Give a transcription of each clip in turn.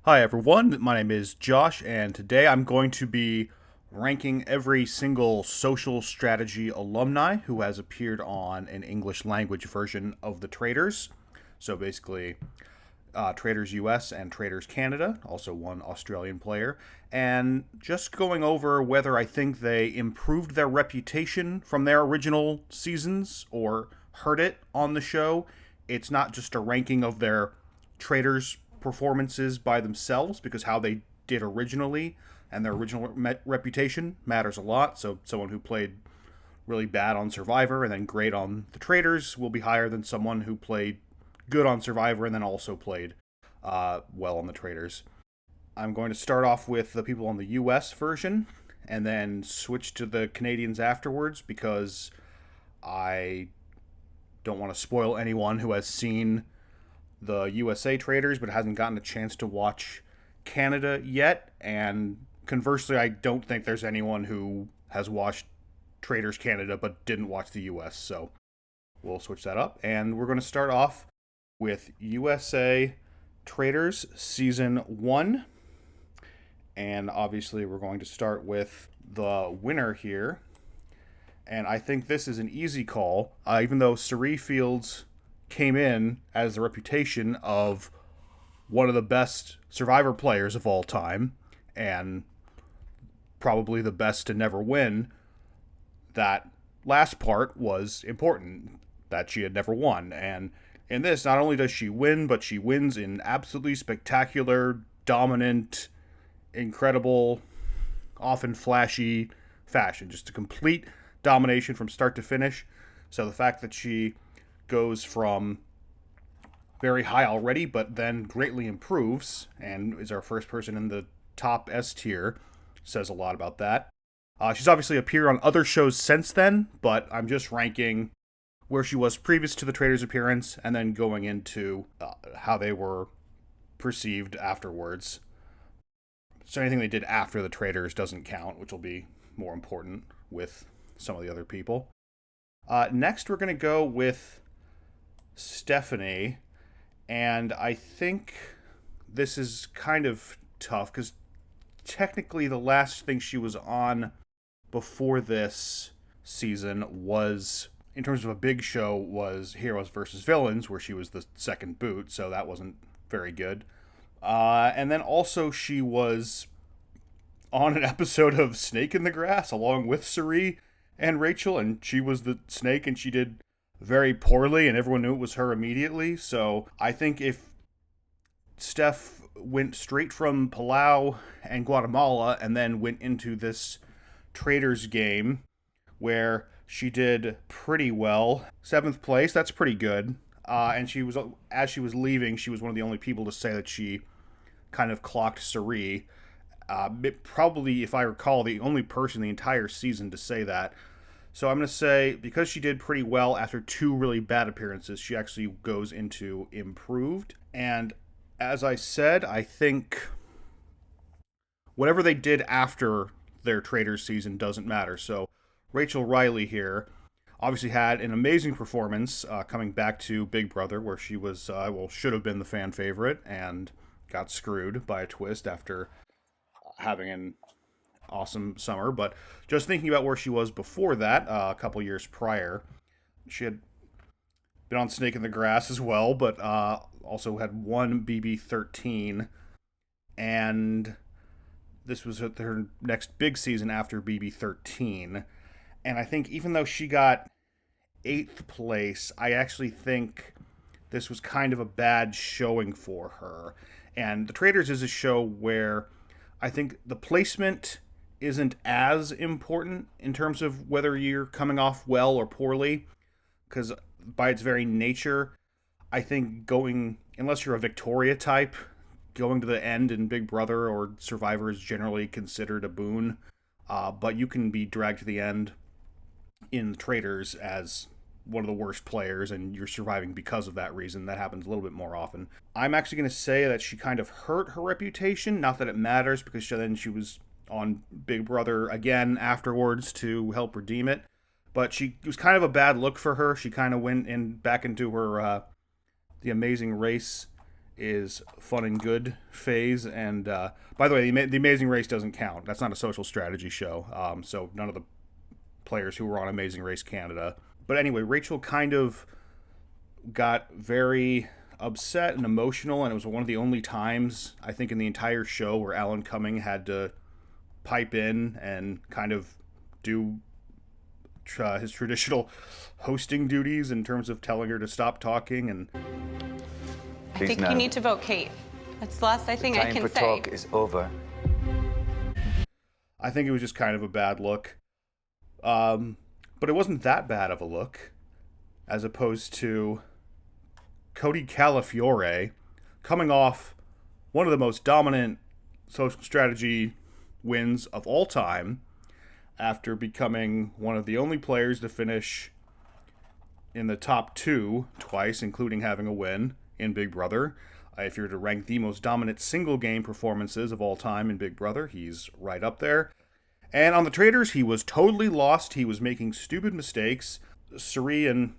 Hi everyone, my name is Josh, and today I'm going to be ranking every single social strategy alumni who has appeared on an English language version of the Traitors. So basically, Traitors US and Traitors Canada, also one Australian player, and just going over whether I think they improved their reputation from their original seasons or hurt it on the show. It's not just a ranking of their Traitors performances by themselves, because how they did originally and their original reputation matters a lot. So someone who played really bad on Survivor and then great on the Traitors will be higher than someone who played good on Survivor and then also played well on the Traitors. I'm going to start off with the people on the US version and then switch to the Canadians afterwards, because I don't want to spoil anyone who has seen the USA Traitors but hasn't gotten a chance to watch Canada yet. And conversely, I don't think there's anyone who has watched Traitors Canada but didn't watch the US. So we'll switch that up. And we're going to start off with USA Traitors Season 1. And obviously, we're going to start with the winner here. And I think this is an easy call, even though Sari Fields came in as the reputation of one of the best Survivor players of all time and probably the best to never win. That last part was important, that she had never won. And in this, not only does she win, but she wins in absolutely spectacular, dominant, incredible, often flashy fashion. Just a complete domination from start to finish. So the fact that she goes from very high already, but then greatly improves and is our first person in the top S tier says a lot about that. She's obviously appeared on other shows since then, but I'm just ranking where she was previous to the Traitors' appearance and then going into how they were perceived afterwards. So anything they did after the Traitors doesn't count, which will be more important with some of the other people. Next, we're going to go with Stephanie, and I think this is kind of tough because technically the last thing she was on before this season was, in terms of a big show, was Heroes versus Villains, where she was the second boot, so that wasn't very good. And then also she was on an episode of Snake in the Grass along with Sari and Rachel, and she was the snake and she did very poorly and everyone knew it was her immediately. So I think if Steph went straight from Palau and Guatemala and then went into this Traitors game where she did pretty well, 7th place, that's pretty good. And she was, as she was leaving, she was one of the only people to say that she kind of clocked Sari. Probably, if I recall, the only person the entire season to say that. So I'm going to say, because she did pretty well after 2 really bad appearances, she actually goes into improved. And as I said, I think whatever they did after their Traitors season doesn't matter. So Rachel Riley here obviously had an amazing performance coming back to Big Brother, where she was, should have been the fan favorite and got screwed by a twist after having an awesome summer. But just thinking about where she was before that, a couple years prior, she had been on Snake in the Grass as well, but also had won BB13, and this was her next big season after BB13. And I think even though she got 8th place, I actually think this was kind of a bad showing for her. And The Traitors is a show where I think the placement isn't as important in terms of whether you're coming off well or poorly, because by its very nature, I think going, unless you're a Victoria type, going to the end in Big Brother or Survivor is generally considered a boon. But you can be dragged to the end in Traitors as one of the worst players and you're surviving because of that reason. That happens a little bit more often. I'm actually going to say that she kind of hurt her reputation. Not that it matters, because then she was on Big Brother again afterwards to help redeem it. But it was kind of a bad look for her. She kind of went back into her the Amazing Race is fun and good phase. And by the way, the Amazing Race doesn't count. That's not a social strategy show. So none of the players who were on Amazing Race Canada. But anyway, Rachel kind of got very upset and emotional, and it was one of the only times I think in the entire show where Alan Cumming had to pipe in and kind of do his traditional hosting duties in terms of telling her to stop talking. And I think you need to vote Kate. That's the last thing I can say. Time for talk is over. I think it was just kind of a bad look. But it wasn't that bad of a look, as opposed to Cody Calafiore coming off one of the most dominant social strategy wins of all time after becoming one of the only players to finish in the top 2 twice, including having a win in Big Brother. If you're to rank the most dominant single game performances of all time in Big Brother, he's right up there. And on the Traitors, he was totally lost. He was making stupid mistakes. Suri and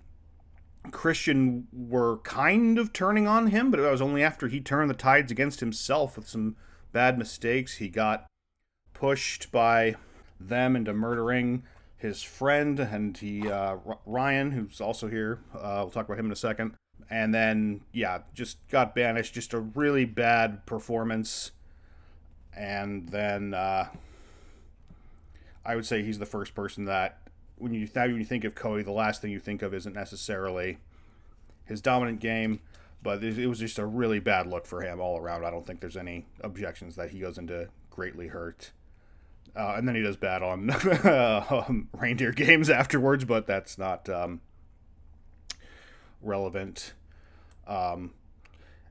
Christian were kind of turning on him, but it was only after he turned the tides against himself with some bad mistakes. He got pushed by them into murdering his friend, and Ryan, who's also here, we'll talk about him in a second. And then, just got banished. Just a really bad performance. And then I would say he's the first person that, when you think of Cody, the last thing you think of isn't necessarily his dominant game, but it was just a really bad look for him all around. I don't think there's any objections that he goes into greatly hurt. And then he does bad on reindeer games afterwards, but that's not relevant. And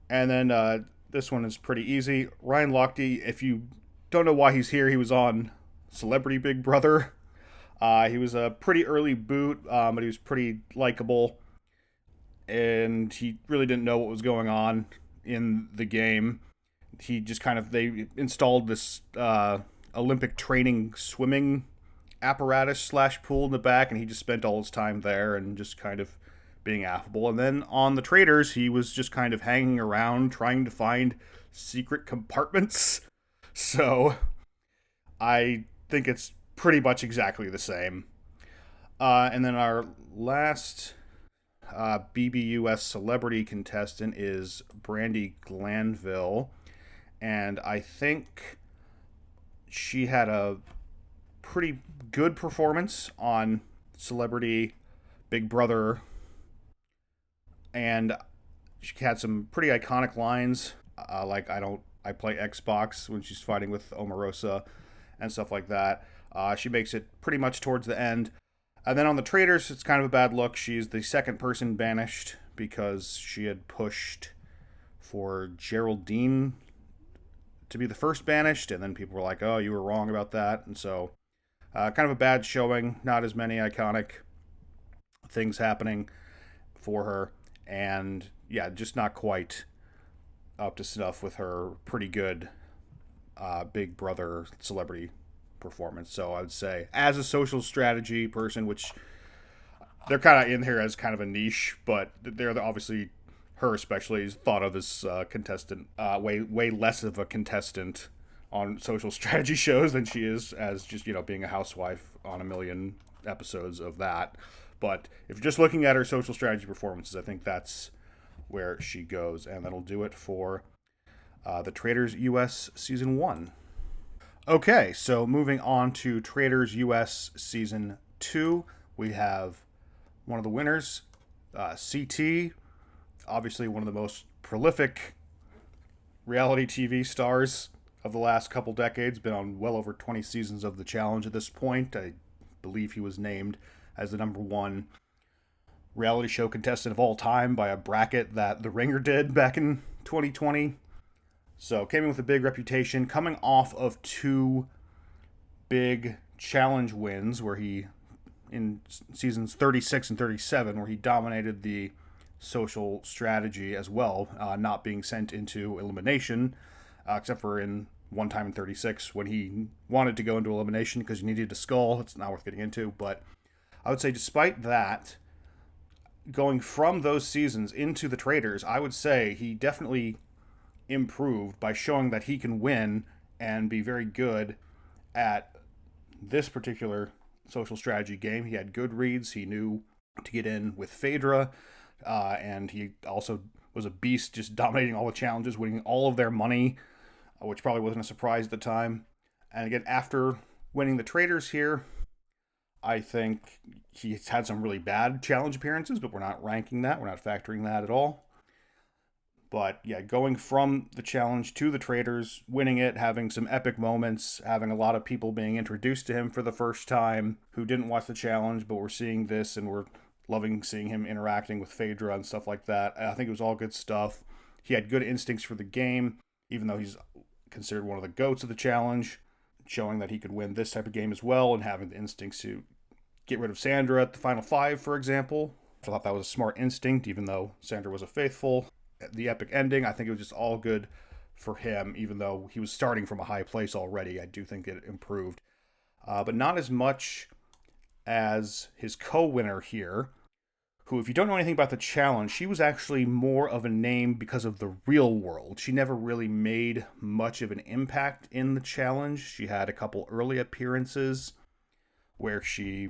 then this one is pretty easy. Ryan Lochte, if you don't know why he's here, he was on Celebrity Big Brother. He was a pretty early boot, but he was pretty likable. And he really didn't know what was going on in the game. He just they installed this Olympic training swimming apparatus / pool in the back, and he just spent all his time there and just kind of being affable. And then on the Traitors, he was just kind of hanging around trying to find secret compartments. So I think it's pretty much exactly the same. And then our last BBUS celebrity contestant is Brandi Glanville. And I think she had a pretty good performance on Celebrity Big Brother. And she had some pretty iconic lines, like I play Xbox when she's fighting with Omarosa and stuff like that. She makes it pretty much towards the end. And then on the Traitors, it's kind of a bad look. She's the second person banished because she had pushed for Geraldine to be the first banished, and then people were like, oh, you were wrong about that. And so kind of a bad showing, not as many iconic things happening for her, and just not quite up to snuff with her pretty good Big Brother celebrity performance. So I would say, as a social strategy person, which they're kind of in here as kind of a niche, but they're obviously, her especially, is thought of as contestant, way less of a contestant on social strategy shows than she is as just, being a housewife on a million episodes of that. But if you're just looking at her social strategy performances, I think that's where she goes. And that'll do it for the Traitors US Season 1. Okay, so moving on to Traitors US Season 2, we have one of the winners, CT, obviously one of the most prolific reality TV stars of the last couple decades, been on well over 20 seasons of The Challenge at this point. I believe he was named as the #1 reality show contestant of all time by a bracket that The Ringer did back in 2020. So came in with a big reputation, coming off of 2 big challenge wins where he, in seasons 36 and 37, where he dominated the social strategy as well, not being sent into elimination, except for in one time in 36 when he wanted to go into elimination because he needed a skull. It's not worth getting into, but I would say despite that, going from those seasons into the Traitors, I would say he definitely improved by showing that he can win and be very good at this particular social strategy game. He had good reads. He knew to get in with Phaedra, and he also was a beast, just dominating all the challenges, winning all of their money, which probably wasn't a surprise at the time. And again, after winning the Traitors here, I think he's had some really bad challenge appearances, but we're not ranking that. We're not factoring that at all. But yeah, going from the challenge to the Traitors, winning it, having some epic moments, having a lot of people being introduced to him for the first time who didn't watch the challenge, but were seeing this and were loving seeing him interacting with Phaedra and stuff like that. I think it was all good stuff. He had good instincts for the game, even though he's considered one of the GOATs of the challenge, showing that he could win this type of game as well, and having the instincts to get rid of Sandra at the final 5, for example. I thought that was a smart instinct, even though Sandra was a faithful. The epic ending, I think it was just all good for him, even though he was starting from a high place already. I do think it improved. But not as much as his co-winner here, who, if you don't know anything about the challenge, she was actually more of a name because of the real world. She never really made much of an impact in the challenge. She had a couple early appearances where she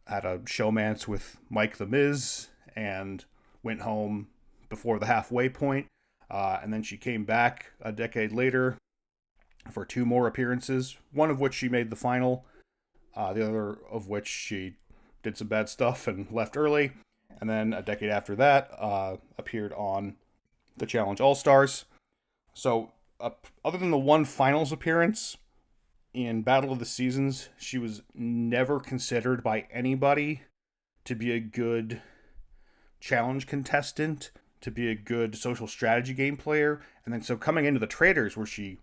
had a showmance with Mike the Miz and went home before the halfway point. And then she came back a decade later for 2 more appearances, one of which she made the final, the other of which she did some bad stuff and left early. And then a decade after that, appeared on the Challenge All-Stars. So, other than the one finals appearance in Battle of the Seasons, she was never considered by anybody to be a good challenge contestant, to be a good social strategy game player. And then so coming into the Traitors, where she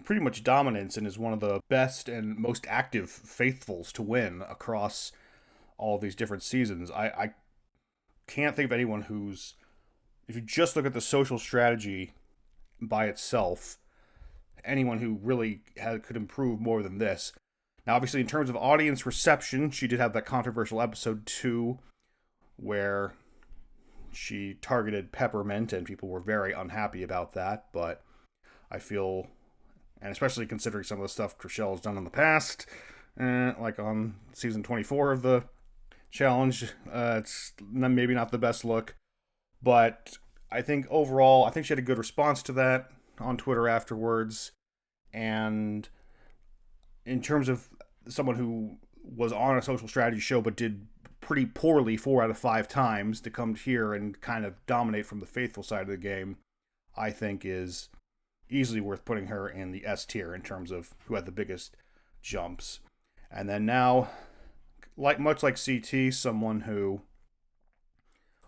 pretty much dominates and is one of the best and most active faithfuls to win across all these different seasons, I can't think of anyone who's, if you just look at the social strategy by itself, anyone who really could improve more than this. Now, obviously, in terms of audience reception, she did have that controversial episode 2 where she targeted Peppermint, and people were very unhappy about that. But I feel, and especially considering some of the stuff Trishelle has done in the past, like on season 24 of the challenge, it's maybe not the best look. But I think overall, I think she had a good response to that on Twitter afterwards. And in terms of someone who was on a social strategy show but did pretty poorly 4 out of 5 times, to come here and kind of dominate from the faithful side of the game, I think is easily worth putting her in the S tier in terms of who had the biggest jumps. And then now, much like CT, someone who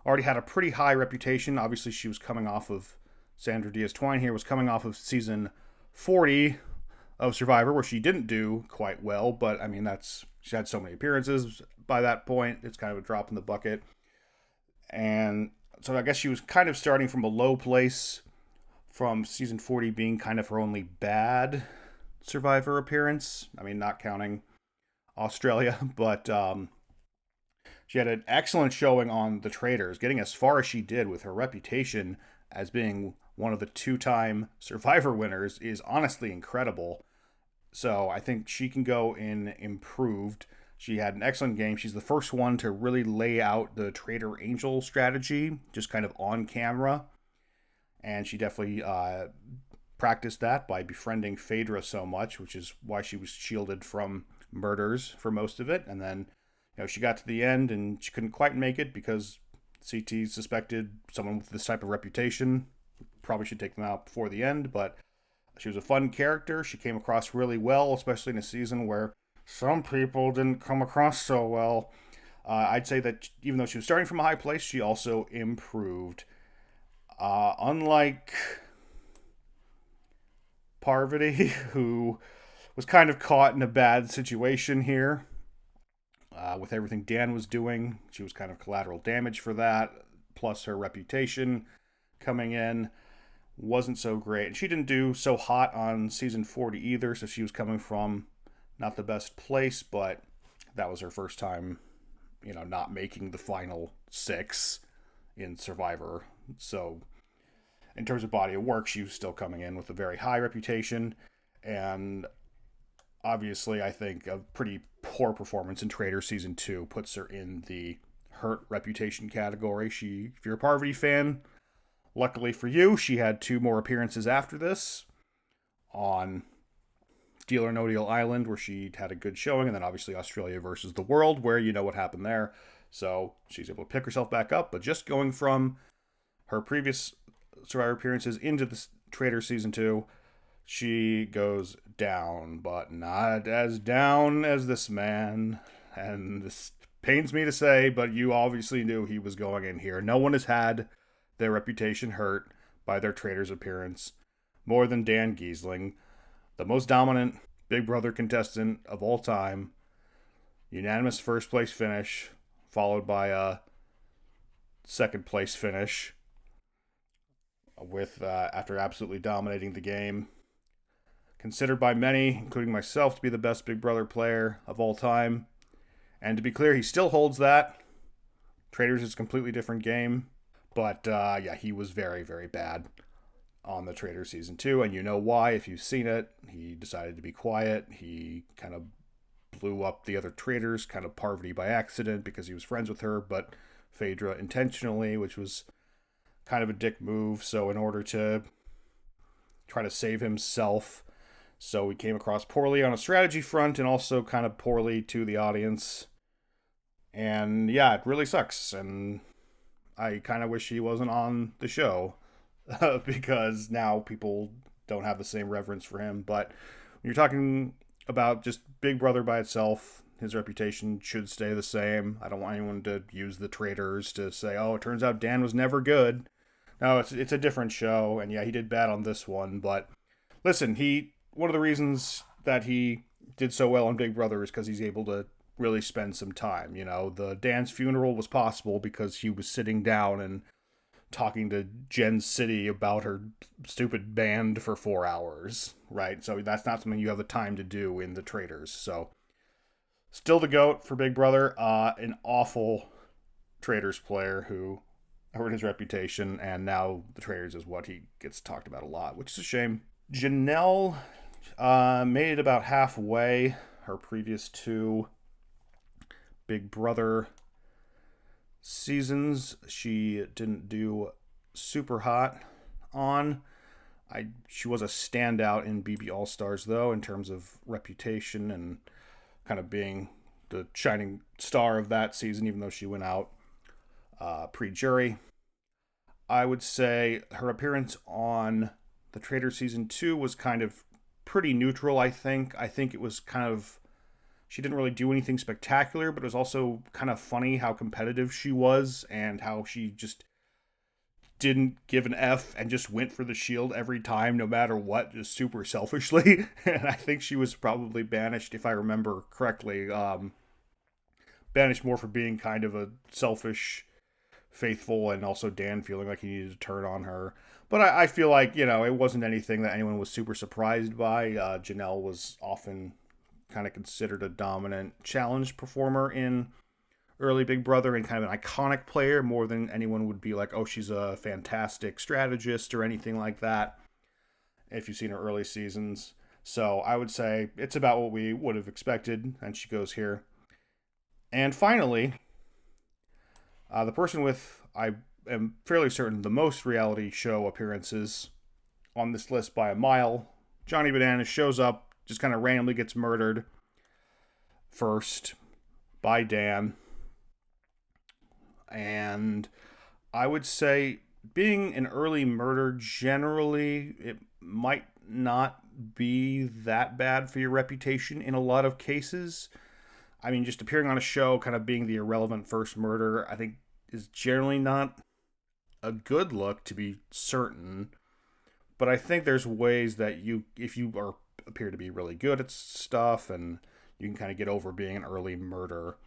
already had a pretty high reputation. Obviously, she was coming off of, Sandra Diaz-Twine here was coming off of season 40 of Survivor, where she didn't do quite well, but I mean, she had so many appearances by that point, it's kind of a drop in the bucket. And so I guess she was kind of starting from a low place, from season 40 being kind of her only bad Survivor appearance. I mean, not counting Australia, but she had an excellent showing on the Traitors, getting as far as she did with her reputation as being one of the 2-time Survivor winners is honestly incredible. So I think she can go in improved. She had an excellent game. She's the first one to really lay out the Traitor Angel strategy, just kind of on camera. And she definitely practiced that by befriending Phaedra so much, which is why she was shielded from murders for most of it. And then, she got to the end and she couldn't quite make it because CT suspected someone with this type of reputation probably should take them out before the end. But she was a fun character. She came across really well, especially in a season where some people didn't come across so well. I'd say that even though she was starting from a high place, she also improved. Unlike Parvati, who was kind of caught in a bad situation here with everything Dan was doing. She was kind of collateral damage for that, plus her reputation coming in wasn't so great. And she didn't do so hot on season 40 either, so she was coming from not the best place, but that was her first time, not making the final 6 in Survivor. So in terms of body of work, she was still coming in with a very high reputation. And obviously, I think a pretty poor performance in Traitors Season 2 puts her in the hurt reputation category. If you're a Parvati fan, luckily for you, she had 2 more appearances after this on Deal or No Deal Island, where she had a good showing, and then obviously Australia versus the World, where you know what happened there. So she's able to pick herself back up, but just going from her previous Survivor appearances into the Traitors Season 2, she goes down, but not as down as this man. And this pains me to say, but you obviously knew he was going in here. No one has had their reputation hurt by their Traitors appearance more than Dan Giesling, the most dominant Big Brother contestant of all time. Unanimous first place finish, followed by a second place finish with after absolutely dominating the game. Considered by many, including myself, to be the best Big Brother player of all time. And to be clear, he still holds that. Traitors is a completely different game. But yeah, he was very, very bad on the Traitors Season 2. And you know why if you've seen it. He decided to be quiet. He kind of blew up the other Traitors, kind of Parvati by accident because he was friends with her, but Phaedra intentionally, which was kind of a dick move. So in order to try to save himself, so he came across poorly on a strategy front and also kind of poorly to the audience. And yeah, it really sucks. And I kind of wish he wasn't on the show because now people don't have the same reverence for him. But when you're talking about just Big Brother by itself, his reputation should stay the same. I don't want anyone to use the Traitors to say, oh, it turns out Dan was never good. No, it's a different show. And yeah, he did bad on this one. But listen, one of the reasons that he did so well on Big Brother is because he's able to really spend some time. You know, the Dan's funeral was possible because he was sitting down and talking to Jen City about her stupid band for 4 hours, right? So that's not something you have the time to do in the Traitors. So still the GOAT for Big Brother. An awful Traitors player who hurt his reputation, and now the Traitors is what he gets talked about a lot, which is a shame. Janelle made it about halfway. Her previous 2 Big Brother seasons, she didn't do super hot on. She was a standout in BB All Stars, though, in terms of reputation and kind of being the shining star of that season, even though she went out pre-jury. I would say her appearance on the Traitor Season 2 was kind of pretty neutral, I think. I think it was kind of... She didn't really do anything spectacular, but it was also kind of funny how competitive she was and how she just didn't give an F and just went for the shield every time, no matter what, just super selfishly. And I think she was probably banished, if I remember correctly, banished more for being kind of a selfish, faithful, and also Dan feeling like he needed to turn on her. But I feel like, you know, it wasn't anything that anyone was super surprised by. Janelle was often kind of considered a dominant challenge performer in early Big Brother and kind of an iconic player more than anyone would be like, oh, she's a fantastic strategist or anything like that, if you've seen her early seasons. So I would say it's about what we would have expected, and she goes here. And finally, the person with, I am fairly certain, the most reality show appearances on this list by a mile, Johnny Bananas shows up, just kind of randomly gets murdered first by Dan. And I would say being an early murder, generally, it might not be that bad for your reputation in a lot of cases. I mean, just appearing on a show, kind of being the irrelevant first murder, I think is generally not a good look, to be certain. But I think there's ways that if you appear to be really good at stuff, and you can kind of get over being an early murderer.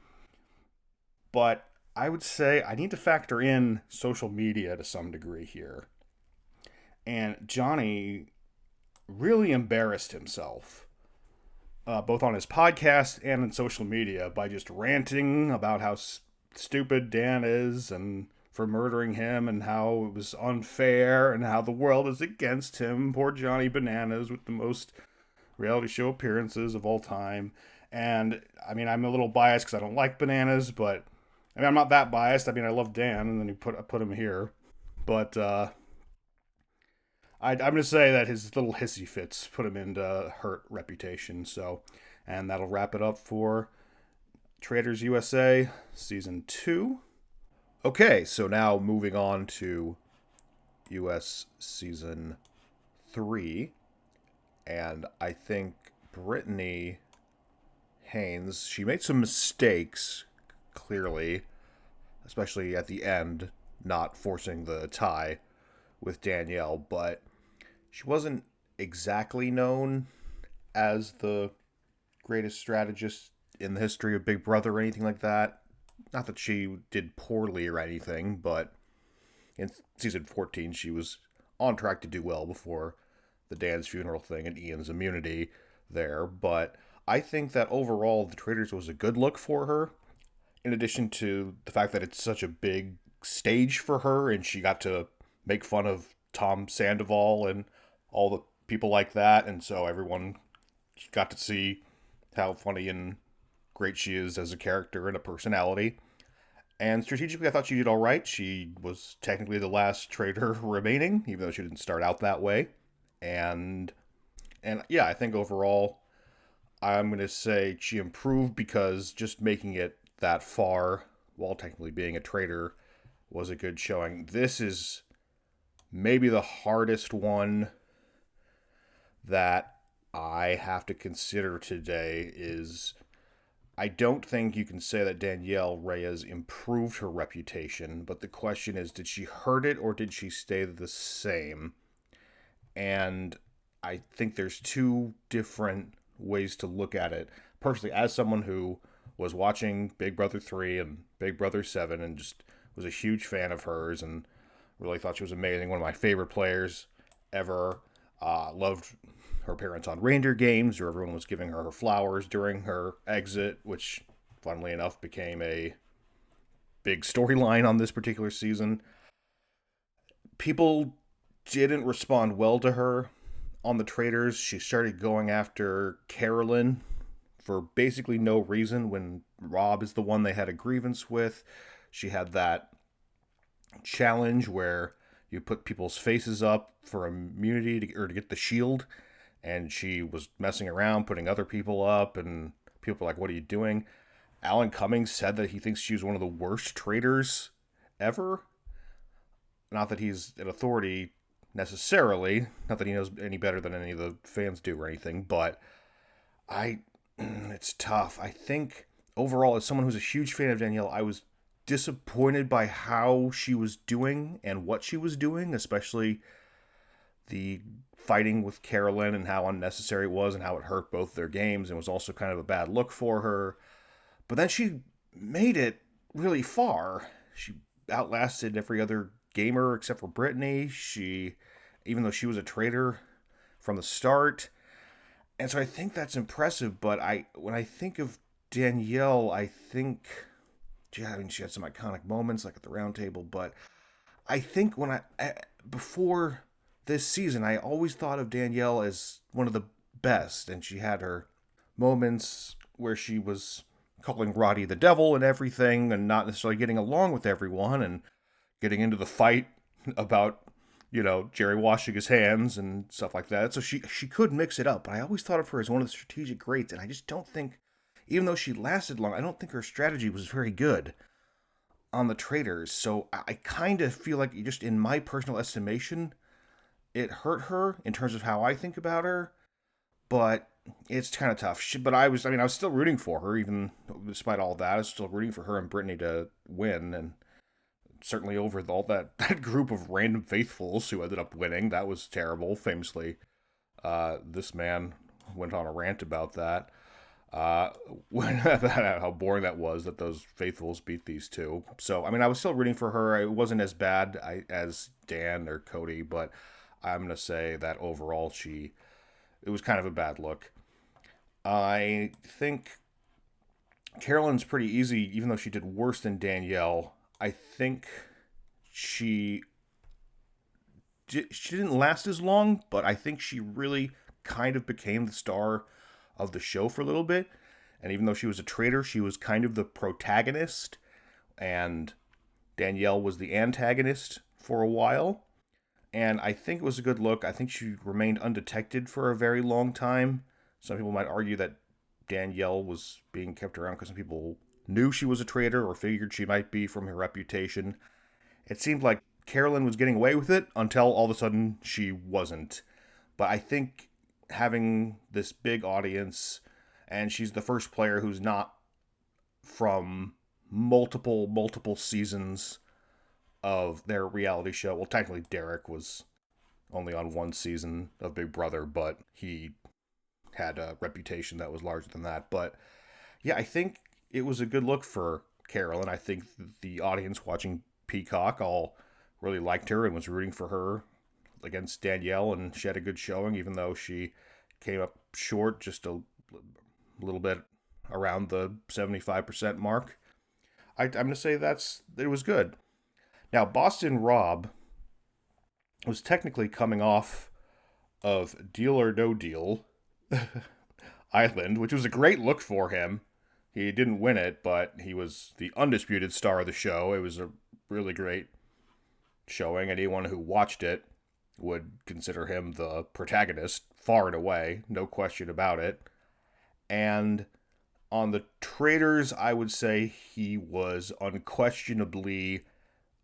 But I would say I need to factor in social media to some degree here. And Johnny really embarrassed himself, both on his podcast and in social media, by just ranting about how stupid Dan is and for murdering him and how it was unfair and how the world is against him. Poor Johnny Bananas with the most reality show appearances of all time. And I mean, I'm a little biased because I don't like Bananas, but I mean, I'm not that biased. I mean, I love Dan, and then I put him here. But I'm going to say that his little hissy fits put him into hurt reputation. So, and that'll wrap it up for Traitors USA Season 2. Okay, so now moving on to US Season 3. And I think Brittany Haynes, she made some mistakes, clearly, especially at the end, not forcing the tie with Danielle, but she wasn't exactly known as the greatest strategist in the history of Big Brother or anything like that. Not that she did poorly or anything, but in season 14 she was on track to do well before the Dan's funeral thing and Ian's immunity there. But I think that overall the Traitors was a good look for her, in addition to the fact that it's such a big stage for her and she got to make fun of Tom Sandoval and all the people like that, and so everyone got to see how funny and great she is as a character and a personality. And strategically, I thought she did all right. She was technically the last traitor remaining, even though she didn't start out that way. And yeah, I think overall, I'm going to say she improved because just making it that far while technically being a traitor was a good showing. This is maybe the hardest one that I have to consider today. Is I don't think you can say that Danielle Reyes improved her reputation, but the question is, did she hurt it or did she stay the same? And I think there's two different ways to look at it. Personally, as someone who was watching Big Brother 3 and Big Brother 7 and just was a huge fan of hers and really thought she was amazing, one of my favorite players ever. Loved her appearance on reindeer games, where everyone was giving her flowers during her exit, which, funnily enough, became a big storyline on this particular season. People didn't respond well to her on the Traitors. She started going after Carolyn for basically no reason when Rob is the one they had a grievance with. She had that challenge where you put people's faces up for immunity to get the shield, and she was messing around putting other people up, and people were like, what are you doing? Alan Cummings said that he thinks she was one of the worst traitors ever. Not that he's an authority necessarily, not that he knows any better than any of the fans do or anything, but it's tough. I think overall, as someone who's a huge fan of Danielle, I was disappointed by how she was doing and what she was doing, especially the fighting with Carolyn and how unnecessary it was and how it hurt both their games and was also kind of a bad look for her. But then she made it really far. She outlasted every other gamer except for Brittany. Even though she was a traitor from the start. And so I think that's impressive, but when I think of Danielle, I think, yeah, I mean, she had some iconic moments like at the round table, but I think before this season, I always thought of Danielle as one of the best, and she had her moments where she was calling Roddy the devil and everything, and not necessarily getting along with everyone, and getting into the fight about, Jerry washing his hands and stuff like that. So she could mix it up, but I always thought of her as one of the strategic greats, and I just don't think, even though she lasted long, I don't think her strategy was very good on the Traitors. So I kind of feel like, just in my personal estimation, it hurt her in terms of how I think about her, but it's kind of tough. But I was still rooting for her, even despite all that. I was still rooting for her and Brittany to win, and certainly over all that group of random faithfuls who ended up winning. That was terrible. Famously, this man went on a rant about that. How boring that was that those faithfuls beat these two. So, I was still rooting for her. It wasn't as bad as Dan or Cody, but I'm going to say that overall it was kind of a bad look. I think Carolyn's pretty easy, even though she did worse than Danielle. I think she didn't last as long, but I think she really kind of became the star of the show for a little bit. And even though she was a traitor, she was kind of the protagonist, and Danielle was the antagonist for a while. And I think it was a good look. I think she remained undetected for a very long time. Some people might argue that Danielle was being kept around because some people knew she was a traitor or figured she might be from her reputation. It seemed like Carolyn was getting away with it until all of a sudden she wasn't. But I think having this big audience, and she's the first player who's not from multiple seasons of their reality show. Well, technically Derek was only on one season of Big Brother, but he had a reputation that was larger than that. But yeah, I think it was a good look for Carolyn. I think the audience watching Peacock all really liked her and was rooting for her against Danielle, and she had a good showing, even though she came up short just a little bit around the 75% mark. I'm going to say it was good. Now, Boston Rob was technically coming off of Deal or No Deal Island, which was a great look for him. He didn't win it, but he was the undisputed star of the show. It was a really great showing. Anyone who watched it would consider him the protagonist, far and away, no question about it. And on the Traitors, I would say he was unquestionably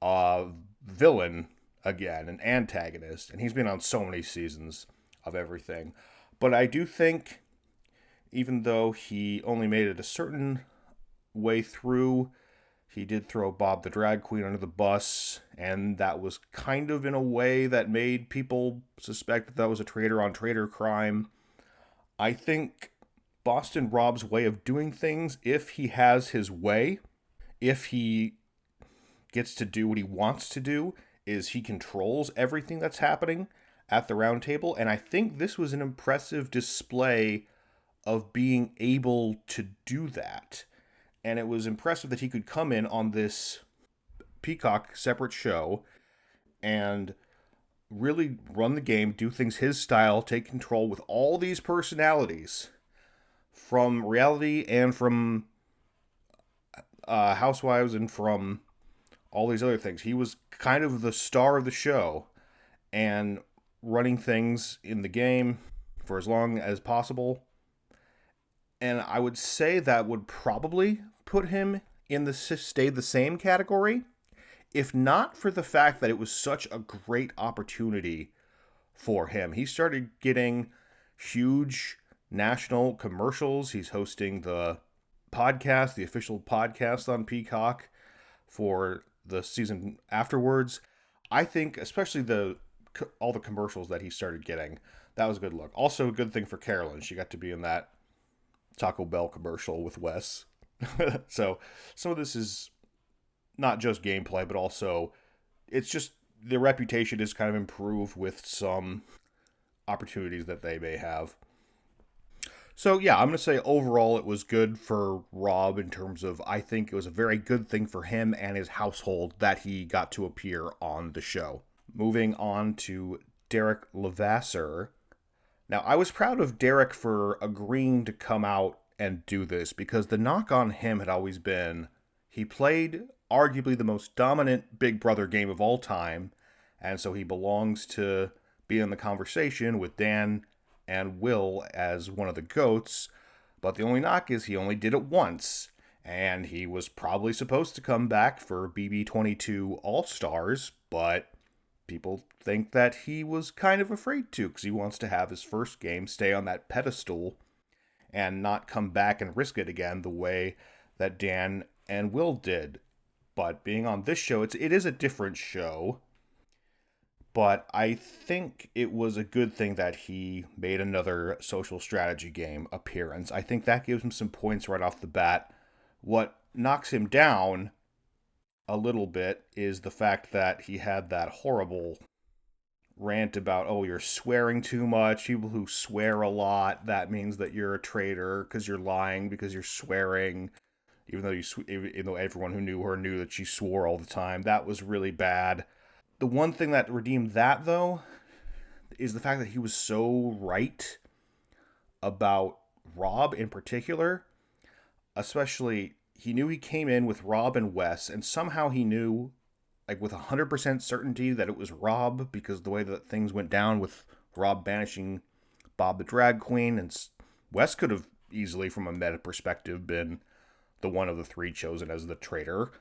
a villain again, an antagonist, and he's been on so many seasons of everything. But I do think, even though he only made it a certain way through, he did throw Bob the drag queen under the bus, and that was kind of in a way that made people suspect that was a traitor on traitor crime. I think Boston Rob's way of doing things, if he has his way, if he gets to do what he wants to do, is he controls everything that's happening at the round table. And I think this was an impressive display of being able to do that. And it was impressive that he could come in on this Peacock separate show and really run the game, do things his style, take control with all these personalities from reality and from Housewives and from all these other things. He was kind of the star of the show and running things in the game for as long as possible. And I would say that would probably put him in the stay the same category, if not for the fact that it was such a great opportunity for him. He started getting huge national commercials. He's hosting the podcast, the official podcast on Peacock for the season afterwards. I think especially all the commercials that he started getting, that was a good look. Also a good thing for Carolyn. She got to be in that Taco Bell commercial with Wes. So some of this is not just gameplay, but also it's just their reputation is kind of improved with some opportunities that they may have. So yeah, I'm going to say overall it was good for Rob in terms of, I think it was a very good thing for him and his household that he got to appear on the show. Moving on to Derek Levasseur. Now, I was proud of Derek for agreeing to come out and do this, because the knock on him had always been he played arguably the most dominant Big Brother game of all time, and so he belongs to be in the conversation with Dan and Will as one of the GOATs, but the only knock is he only did it once, and he was probably supposed to come back for BB22 All-Stars, but people think that he was kind of afraid to, because he wants to have his first game stay on that pedestal and not come back and risk it again the way that Dan and Will did. But being on this show, it is a different show, but I think it was a good thing that he made another social strategy game appearance. I think that gives him some points right off the bat. What knocks him down a little bit is the fact that he had that horrible rant about, oh, you're swearing too much. People who swear a lot, that means that you're a traitor because you're lying, because you're swearing. even though everyone who knew her knew that she swore all the time. That was really bad. The one thing that redeemed that, though, is the fact that he was so right about Rob in particular. Especially, he knew he came in with Rob and Wes, and somehow he knew, like, with 100% certainty that it was Rob, because the way that things went down with Rob banishing Bob the Drag Queen, and Wes could have easily, from a meta perspective, been the one of the three chosen as the traitor.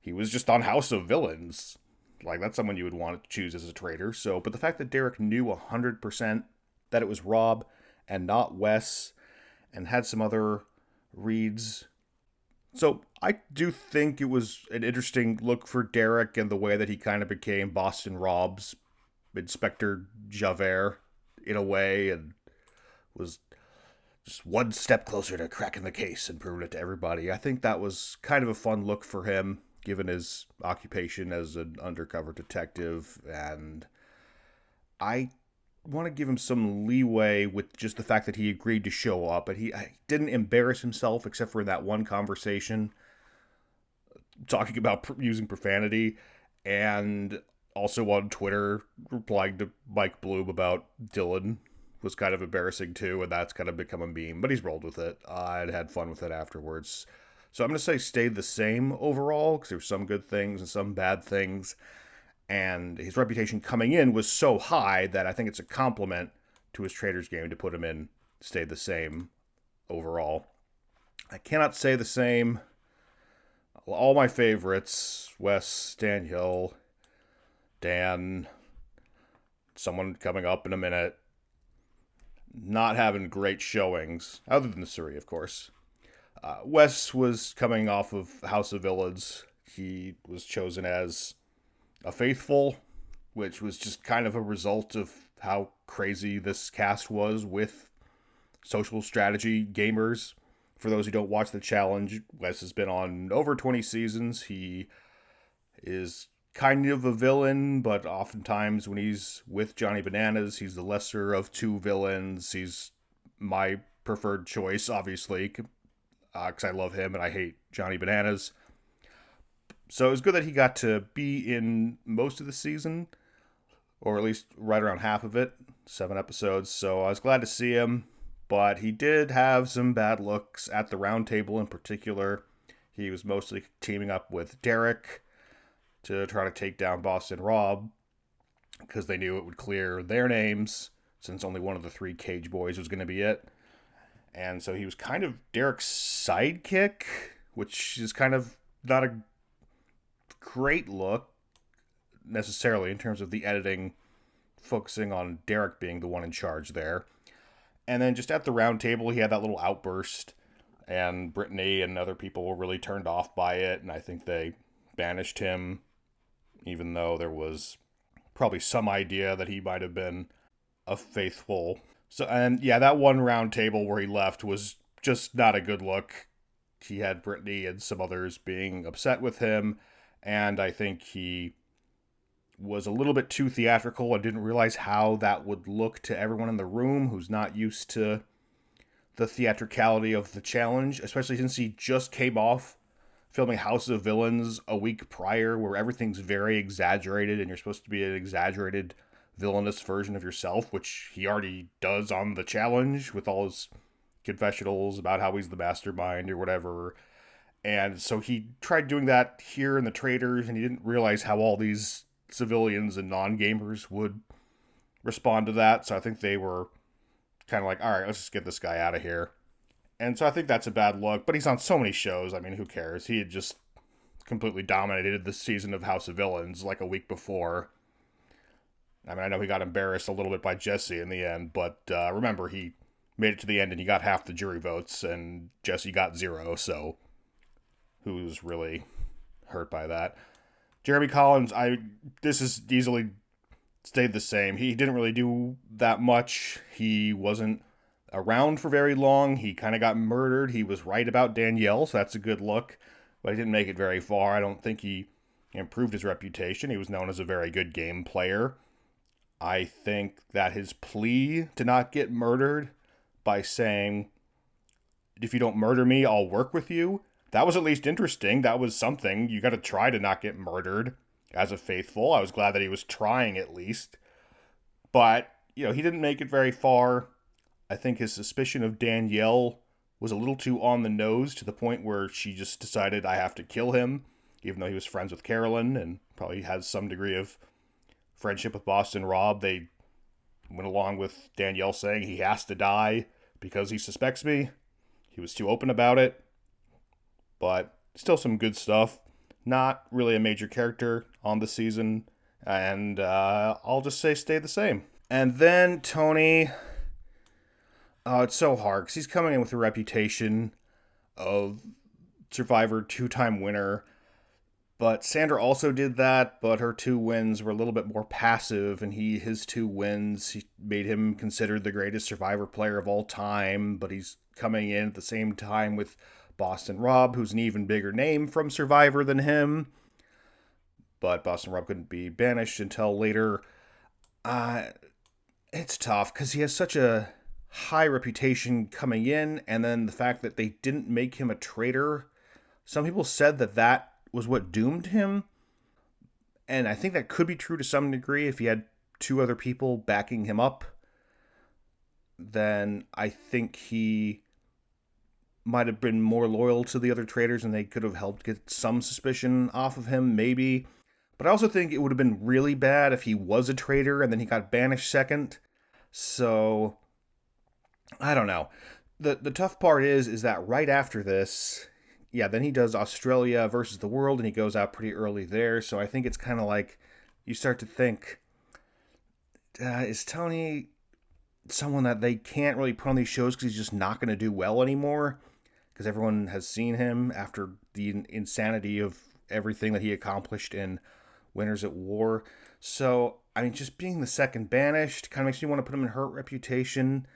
He was just on House of Villains. Like, that's someone you would want to choose as a traitor. So, but the fact that Derek knew 100% that it was Rob and not Wes, and had some other reads. So I do think it was an interesting look for Derek and the way that he kind of became Boston Rob's Inspector Javert in a way, and was just one step closer to cracking the case and proving it to everybody. I think that was kind of a fun look for him, given his occupation as an undercover detective, and I want to give him some leeway with just the fact that he agreed to show up, but he didn't embarrass himself except for that one conversation talking about using profanity, and also on Twitter replying to Mike Bloom about Dylan was kind of embarrassing too, and that's kind of become a meme, but he's rolled with it. I'd had fun with it afterwards. So I'm going to say stayed the same overall, because there's some good things and some bad things, and his reputation coming in was so high that I think it's a compliment to his Traitors game to put him in stayed the same overall. I cannot say the same. All my favorites, Wes, Daniel, Dan, someone coming up in a minute, not having great showings, other than the Suri, of course. Wes was coming off of House of Villains. He was chosen as a faithful, which was just kind of a result of how crazy this cast was with social strategy gamers. For those who don't watch the challenge, Wes has been on over 20 seasons. He is kind of a villain, but oftentimes when he's with Johnny Bananas, he's the lesser of two villains. He's my preferred choice, obviously, because I love him and I hate Johnny Bananas. So it was good that he got to be in most of the season, or at least right around half of it, 7 episodes. So I was glad to see him, but he did have some bad looks at the round table in particular. He was mostly teaming up with Derek to try to take down Boston Rob, because they knew it would clear their names, since only one of the 3 Cage Boys was going to be it. And so he was kind of Derek's sidekick, which is kind of not a great look necessarily in terms of the editing, focusing on Derek being the one in charge there. And then just at the round table, he had that little outburst, and Brittany and other people were really turned off by it, and I think they banished him, even though there was probably some idea that he might have been a faithful. So, and yeah, that one round table where he left was just not a good look. He had Brittany and some others being upset with him, and I think he was a little bit too theatrical and didn't realize how that would look to everyone in the room who's not used to the theatricality of the challenge, especially since he just came off filming House of Villains a week prior, where everything's very exaggerated and you're supposed to be an exaggerated villainous version of yourself, which he already does on the challenge with all his confessionals about how he's the mastermind or whatever. And so he tried doing that here in the Traitors, and he didn't realize how all these civilians and non-gamers would respond to that. So I think they were kind of like, all right, let's just get this guy out of here. And so I think that's a bad look, but he's on so many shows. I mean, who cares? He had just completely dominated the season of House of Villains like a week before. I mean, I know he got embarrassed a little bit by Jesse in the end, but remember, he made it to the end and he got half the jury votes, and Jesse got 0, so who was really hurt by that? Jeremy Collins, this has easily stayed the same. He didn't really do that much. He wasn't around for very long. He kind of got murdered. He was right about Danielle, so that's a good look, but he didn't make it very far. I don't think he improved his reputation. He was known as a very good game player. I think that his plea to not get murdered by saying, if you don't murder me, I'll work with you, that was at least interesting. That was something. You got to try to not get murdered as a faithful. I was glad that he was trying at least. But, he didn't make it very far. I think his suspicion of Danielle was a little too on the nose to the point where she just decided I have to kill him, even though he was friends with Carolyn and probably has some degree of friendship with Boston Rob. They went along with Danielle saying he has to die because he suspects me. He was too open about it, but still some good stuff. Not really a major character on the season, and I'll just say stay the same. And then Tony, oh, it's so hard because he's coming in with a reputation of Survivor two-time winner. But Sandra also did that, but her 2 wins were a little bit more passive, and his 2 wins he made him considered the greatest Survivor player of all time. But he's coming in at the same time with Boston Rob, who's an even bigger name from Survivor than him. But Boston Rob couldn't be banished until later. It's tough because he has such a high reputation coming in, and then the fact that they didn't make him a traitor. Some people said that was what doomed him, and I think that could be true to some degree. If he had 2 other people backing him up, then I think he might have been more loyal to the other traitors and they could have helped get some suspicion off of him, maybe. But I also think it would have been really bad if he was a traitor and then he got banished second. So, I don't know. The tough part is that right after this, then he does Australia versus the world, and he goes out pretty early there. So I think it's kind of like you start to think, is Tony someone that they can't really put on these shows because he's just not going to do well anymore? Because everyone has seen him after the insanity of everything that he accomplished in Winners at War. So, I mean, just being the second banished kind of makes me want to put him in hurt reputation.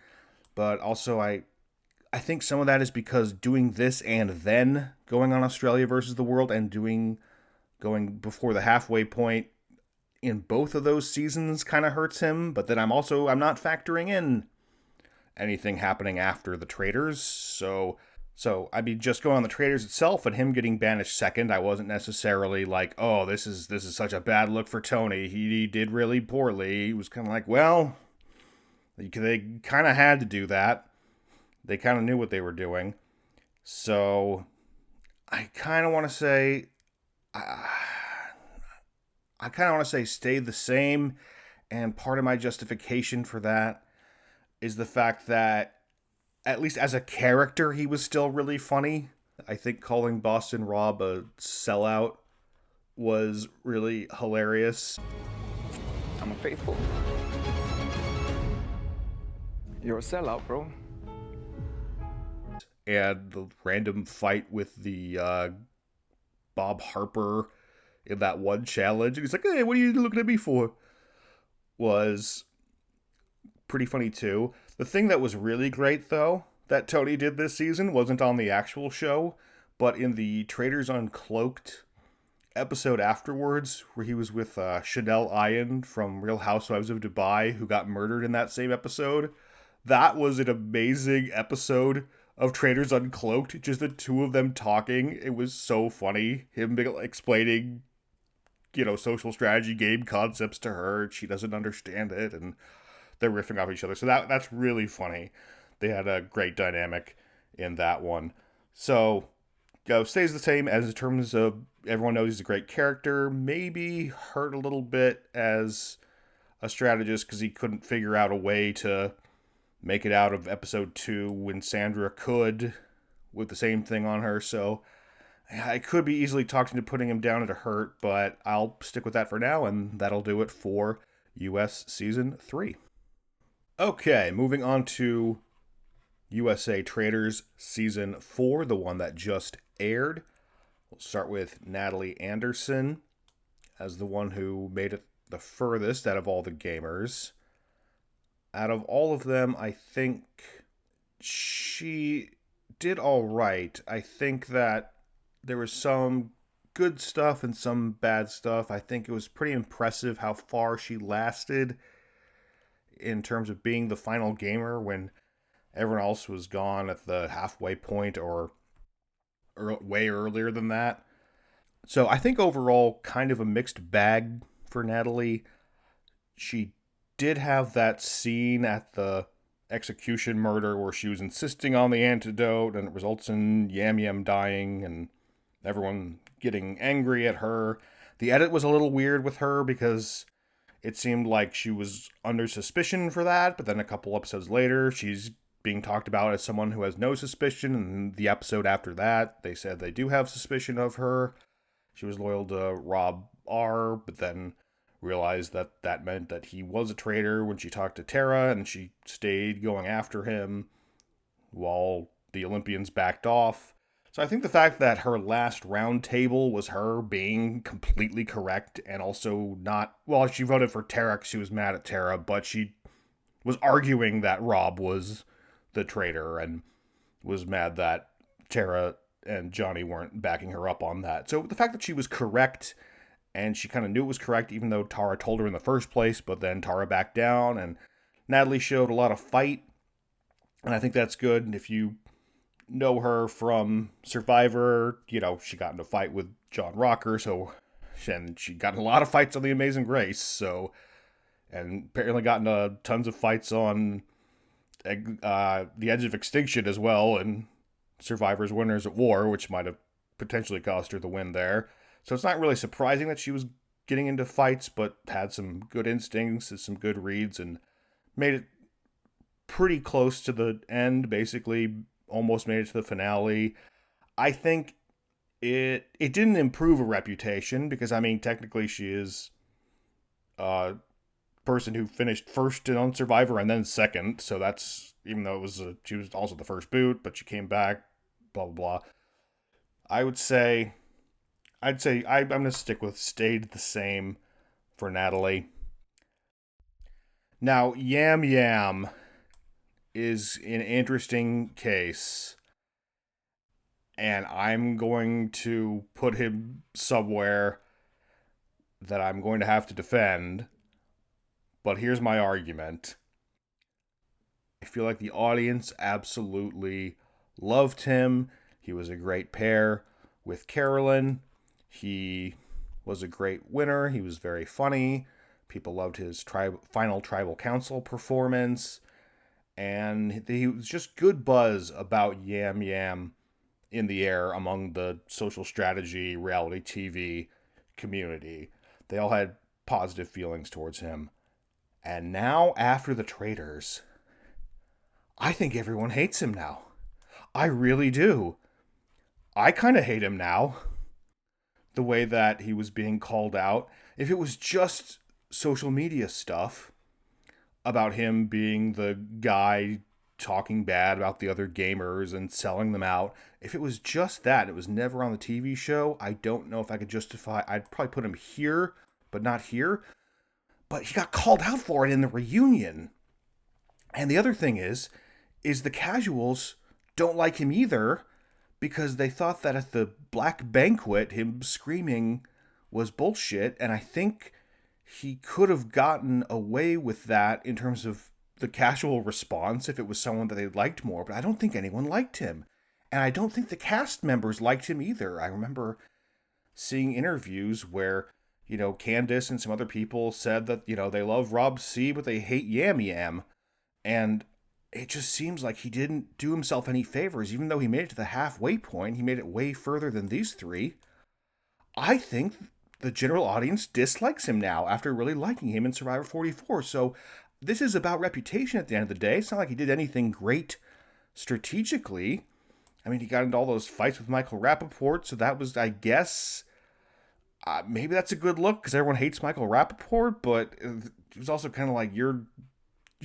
But also, I think some of that is because doing this and then going on Australia versus the world and going before the halfway point in both of those seasons kind of hurts him. But then I'm not factoring in anything happening after the Traitors. So I mean, just going on the Traitors itself and him getting banished second, I wasn't necessarily like, oh, this is such a bad look for Tony. He did really poorly. He was kind of like, well, they kind of had to do that. They kind of knew what they were doing. So I kind of want to say, stay the same. And part of my justification for that is the fact that, at least as a character, he was still really funny. I think calling Boston Rob a sellout was really hilarious. I'm a faithful. You're a sellout, bro. And the random fight with the Bob Harper in that one challenge. And he's like, hey, what are you looking at me for? Was pretty funny too. The thing that was really great, though, that Tony did this season wasn't on the actual show, but in the Traitors Uncloaked episode afterwards, where he was with Chanel Ayan from Real Housewives of Dubai, who got murdered in that same episode. That was an amazing episode of Traitors Uncloaked, just the 2 of them talking. It was so funny. Him explaining, social strategy game concepts to her. She doesn't understand it, and they're riffing off each other. So that's really funny. They had a great dynamic in that one. So, stays the same as in terms of everyone knows he's a great character. Maybe hurt a little bit as a strategist because he couldn't figure out a way to make it out of episode 2 when Sandra could with the same thing on her. So I could be easily talked into putting him down at a hurt, but I'll stick with that for now, and that'll do it for US Season 3. Okay, moving on to USA Traitors Season 4, the one that just aired. We'll start with Natalie Anderson as the one who made it the furthest out of all the gamers. Out of all of them, I think she did all right. I think that there was some good stuff and some bad stuff. I think it was pretty impressive how far she lasted in terms of being the final gamer when everyone else was gone at the halfway point or way earlier than that. So I think overall, kind of a mixed bag for Natalie. She did have that scene at the execution murder where she was insisting on the antidote and it results in Yam Yam dying and everyone getting angry at her. The edit was a little weird with her because it seemed like she was under suspicion for that, but then a couple episodes later, she's being talked about as someone who has no suspicion, and the episode after that, they said they do have suspicion of her. She was loyal to Rob R., but then realized that that meant that he was a traitor when she talked to Tara, and she stayed going after him while the Olympians backed off. So I think the fact that her last round table was her being completely correct and also not, well, she voted for Tara because she was mad at Tara, but she was arguing that Rob was the traitor and was mad that Tara and Johnny weren't backing her up on that. So the fact that she was correct and she kind of knew it was correct even though Tara told her in the first place, but then Tara backed down and Natalie showed a lot of fight. And I think that's good. And if you know her from Survivor, you know, she got in a fight with John Rocker, so and she got in a lot of fights on The Amazing Grace, so and apparently got into tons of fights on The Edge of Extinction as well, and Survivor's Winners at War, which might have potentially cost her the win there. So it's not really surprising that she was getting into fights, but had some good instincts, some good reads, and made it pretty close to the end, basically almost made it to the finale. I think it didn't improve her reputation because I mean technically she is a person who finished first on Survivor and then second, so that's even though it was she was also the first boot, but she came back, blah blah blah. I would say I'm gonna stick with stayed the same for Natalie. Now Yam Yam is an interesting case, and I'm going to put him somewhere that I'm going to have to defend. But here's my argument. I feel like the audience absolutely loved him. He was a great pair with Carolyn. He was a great winner. He was very funny. People loved his final tribal council performance. And he was just good buzz about Yam Yam in the air among the social strategy, reality TV community. They all had positive feelings towards him. And now, after the Traitors, I think everyone hates him now. I really do. I kind of hate him now. The way that he was being called out. If it was just social media stuff about him being the guy talking bad about the other gamers and selling them out. If it was just that, it was never on the TV show, I don't know if I could justify. I'd probably put him here, but not here. But he got called out for it in the reunion. And the other thing is the casuals don't like him either because they thought that at the Black Banquet, him screaming was bullshit. And I think he could have gotten away with that in terms of the casual response if it was someone that they liked more, but I don't think anyone liked him. And I don't think the cast members liked him either. I remember seeing interviews where, you know, Candace and some other people said that, you know, they love Rob C, but they hate Yam Yam. And it just seems like he didn't do himself any favors. Even though he made it to the halfway point, he made it way further than these three. I think the general audience dislikes him now after really liking him in Survivor 44. So this is about reputation at the end of the day. It's not like he did anything great strategically. I mean, he got into all those fights with Michael Rappaport, so that was, I guess, maybe that's a good look because everyone hates Michael Rappaport, but it was also kind of like you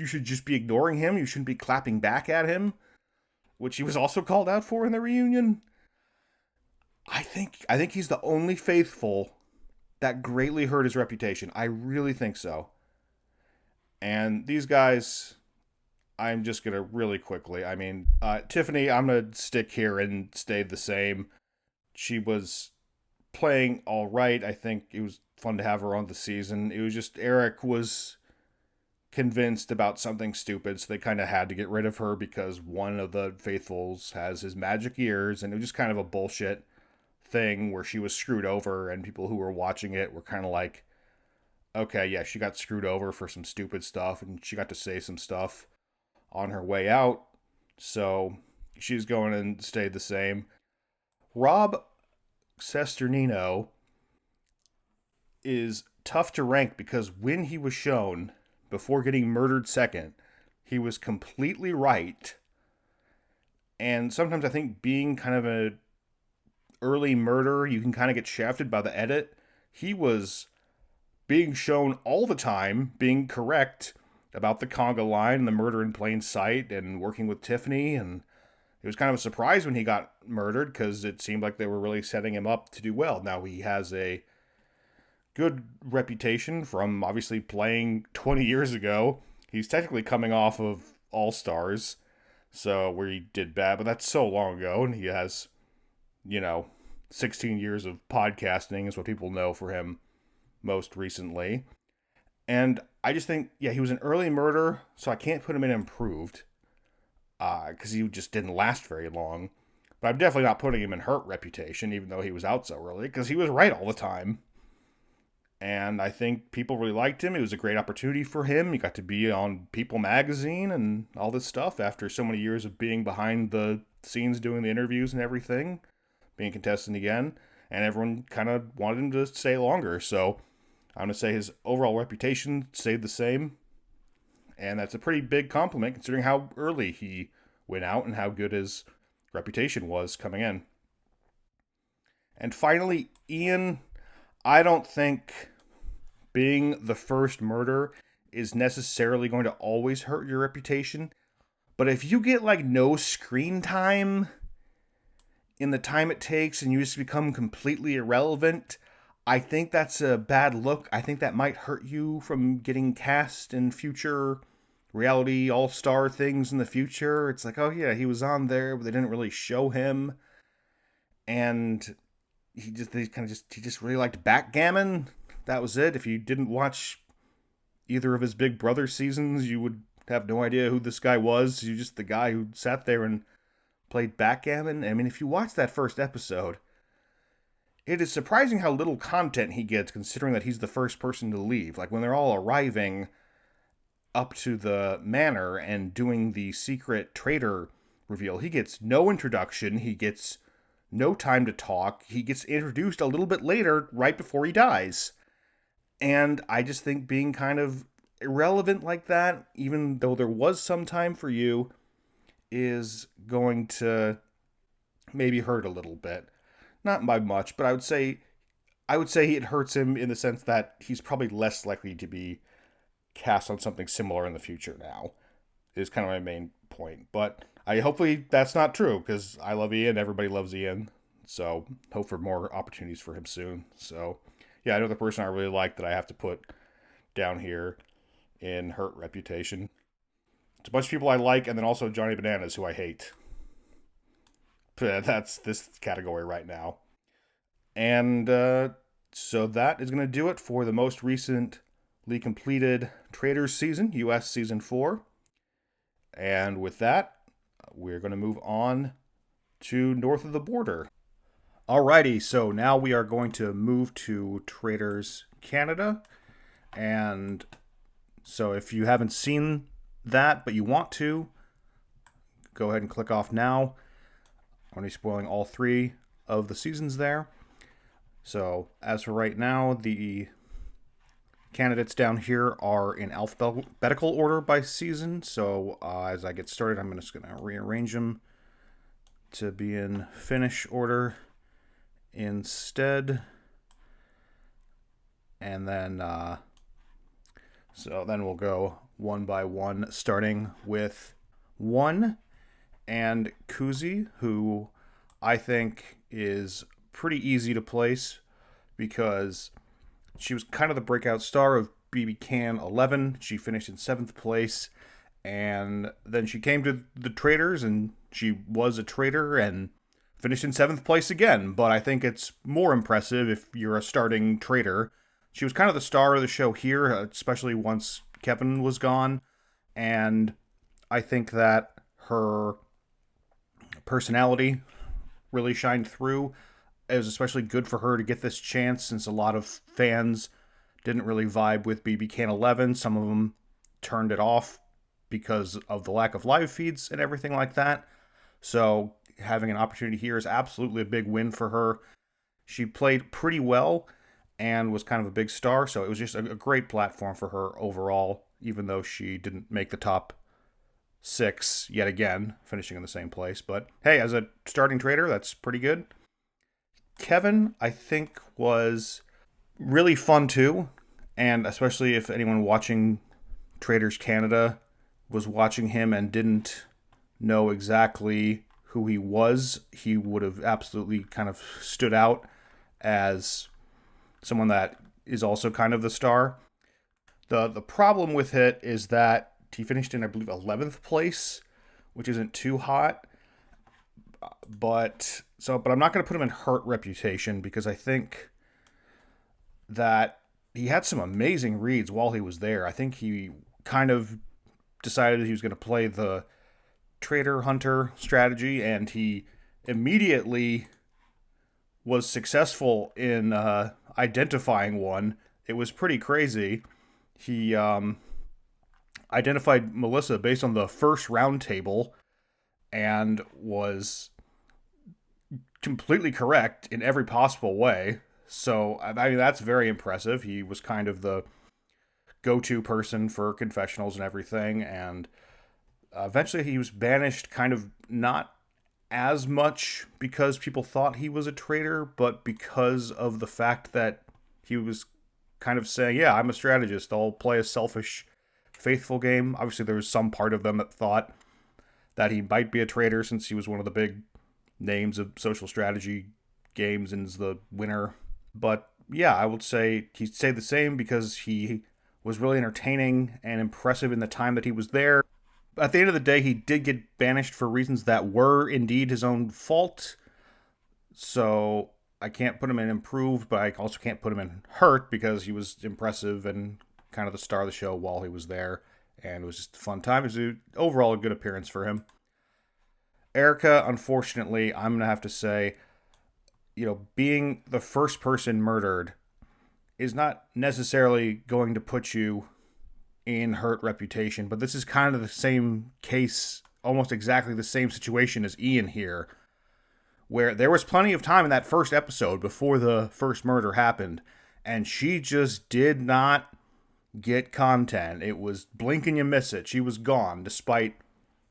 should just be ignoring him. You shouldn't be clapping back at him, which he was also called out for in the reunion. I think he's the only faithful that greatly hurt his reputation. I really think so. And these guys, I'm just going to really quickly, I mean, Tiffany, I'm going to stick here and stay the same. She was playing all right. I think it was fun to have her on the season. It was just Eric was convinced about something stupid, so they kind of had to get rid of her because one of the faithfuls has his magic ears, and it was just kind of a bullshit thing where she was screwed over, and people who were watching it were kind of like, okay, yeah, she got screwed over for some stupid stuff, and she got to say some stuff on her way out, so she's going to stay the same. Rob Sesternino is tough to rank because when he was shown before getting murdered second, he was completely right. And sometimes I think being kind of a early murder, you can kind of get shafted by the edit. He was being shown all the time, being correct about the conga line and the murder in plain sight and working with Tiffany. And it was kind of a surprise when he got murdered because it seemed like they were really setting him up to do well. Now he has a good reputation from obviously playing 20 years ago. He's technically coming off of All Stars, so where he did bad, but that's so long ago, and he has, 16 years of podcasting is what people know for him most recently. And I just think, he was an early murder, so I can't put him in improved, because he just didn't last very long. But I'm definitely not putting him in hurt reputation, even though he was out so early, because he was right all the time. And I think people really liked him. It was a great opportunity for him. He got to be on People magazine and all this stuff after so many years of being behind the scenes doing the interviews and everything, being a contestant again. And everyone kind of wanted him to stay longer. So I'm going to say his overall reputation stayed the same. And that's a pretty big compliment considering how early he went out and how good his reputation was coming in. And finally, Ian, I don't think being the first murder is necessarily going to always hurt your reputation. But if you get no screen time in the time it takes and you just become completely irrelevant, I think that's a bad look. I think that might hurt you from getting cast in future reality all-star things in the future. It's like, oh yeah, he was on there, but they didn't really show him. And he just really liked backgammon. That was it. If you didn't watch either of his Big Brother seasons, you would have no idea who this guy was. You're just the guy who sat there and played backgammon. I mean, if you watch that first episode, it is surprising how little content he gets considering that he's the first person to leave. Like when they're all arriving up to the manor and doing the secret traitor reveal, he gets no introduction. He gets no time to talk. He gets introduced a little bit later, right before he dies. And I just think being kind of irrelevant like that, even though there was some time for you, is going to maybe hurt a little bit. Not by much, but I would say it hurts him in the sense that he's probably less likely to be cast on something similar in the future now, is kind of my main point. But hopefully that's not true, because I love Ian, everybody loves Ian, so hope for more opportunities for him soon. So yeah, another person I really like that I have to put down here in hurt reputation. It's a bunch of people I like, and then also Johnny Bananas, who I hate. But that's this category right now. And so that is going to do it for the most recently completed Traitors season, US Season 4. And with that, we're going to move on to North of the Border. Alrighty, so now we are going to move to Traitors Canada. And so if you haven't seen that, but you want to, go ahead and click off now. I'm going to be spoiling all 3 of the seasons there. So as for right now, the candidates down here are in alphabetical order by season. So as I get started, I'm just going to rearrange them to be in finish order instead. And then so then we'll go one by one, starting with 1 and Kuzi, who I think is pretty easy to place because she was kind of the breakout star of BB Can 11. She finished in 7th place, and then she came to the Traitors, and she was a traitor and finished in 7th place again. But I think it's more impressive if you're a starting traitor. She was kind of the star of the show here, especially once Kevin was gone. And I think that her personality really shined through. It was especially good for her to get this chance since a lot of fans didn't really vibe with BB Can 11. Some of them turned it off because of the lack of live feeds and everything like that. So having an opportunity here is absolutely a big win for her. She played pretty well and was kind of a big star, so it was just a great platform for her overall, even though she didn't make the top 6 yet again, finishing in the same place. But hey, as a starting trader, that's pretty good. Kevin, I think, was really fun too, and especially if anyone watching Traitors Canada was watching him and didn't know exactly who he was, he would have absolutely kind of stood out as someone that is also kind of the star. The problem with it is that he finished in, I believe, 11th place, which isn't too hot. But I'm not going to put him in hurt reputation because I think that he had some amazing reads while he was there. I think he kind of decided he was going to play the Traitor Hunter strategy, and he immediately was successful in identifying one. It was pretty crazy. He identified Melissa based on the first round table and was completely correct in every possible way. So, I mean, that's very impressive. He was kind of the go-to person for confessionals and everything, and eventually he was banished kind of not as much because people thought he was a traitor, but because of the fact that he was kind of saying, yeah, I'm a strategist, I'll play a selfish, faithful game. Obviously, there was some part of them that thought that he might be a traitor since he was one of the big names of social strategy games and is the winner. But yeah, I would say he'd say the same because he was really entertaining and impressive in the time that he was there. At the end of the day, he did get banished for reasons that were indeed his own fault. So I can't put him in improved, but I also can't put him in hurt because he was impressive and kind of the star of the show while he was there. And it was just a fun time. It was overall a good appearance for him. Erica, unfortunately, I'm going to have to say, being the first person murdered is not necessarily going to put you in hurt reputation, but this is kind of the same case, almost exactly the same situation as Ian here, where there was plenty of time in that first episode before the first murder happened, and she just did not get content. It was blink and you miss it. She was gone, despite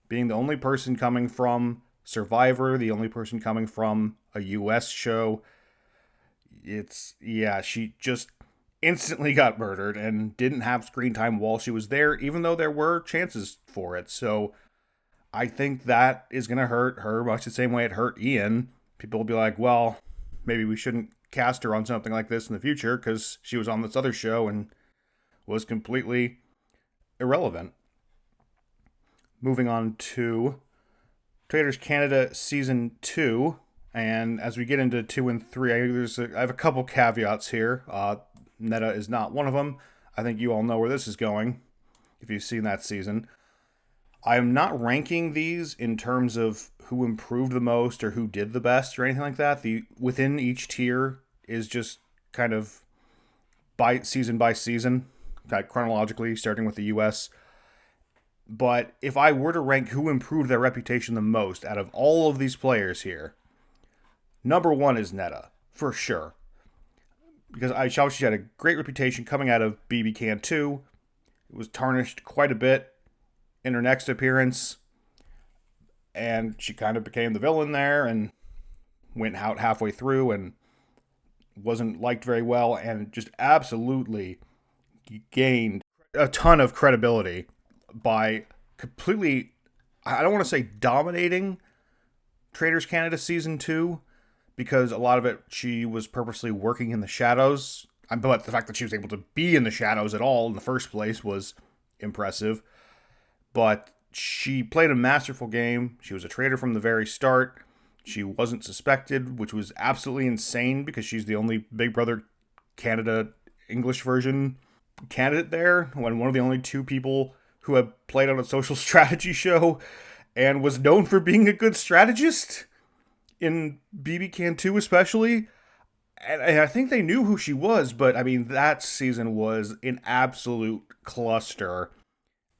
being the only person coming from Survivor, the only person coming from a US show. She just instantly got murdered and didn't have screen time while she was there, even though there were chances for it. So I think that is going to hurt her much the same way it hurt Ian. People will be like, well, maybe we shouldn't cast her on something like this in the future because she was on this other show and was completely irrelevant. Moving on to Traitors Canada Season 2. And as we get into 2 and 3, I have a couple caveats here. Netta is not one of them. I think you all know where this is going, if you've seen that season. I am not ranking these in terms of who improved the most or who did the best or anything like that. Within each tier is just kind of by season, chronologically, starting with the US. But if I were to rank who improved their reputation the most out of all of these players here, number 1 is Netta, for sure. Because she had a great reputation coming out of BB Can 2. It was tarnished quite a bit in her next appearance. And she kind of became the villain there and went out halfway through and wasn't liked very well and just absolutely gained a ton of credibility by completely, I don't want to say dominating Traitors Canada Season 2, because a lot of it, she was purposely working in the shadows. But the fact that she was able to be in the shadows at all in the first place was impressive. But she played a masterful game. She was a traitor from the very start. She wasn't suspected, which was absolutely insane because she's the only Big Brother Canada English version. candidate there, when one of the only two people who had played on a social strategy show and was known for being a good strategist in BB Can 2 especially. And I think they knew who she was, but I mean, that season was an absolute cluster.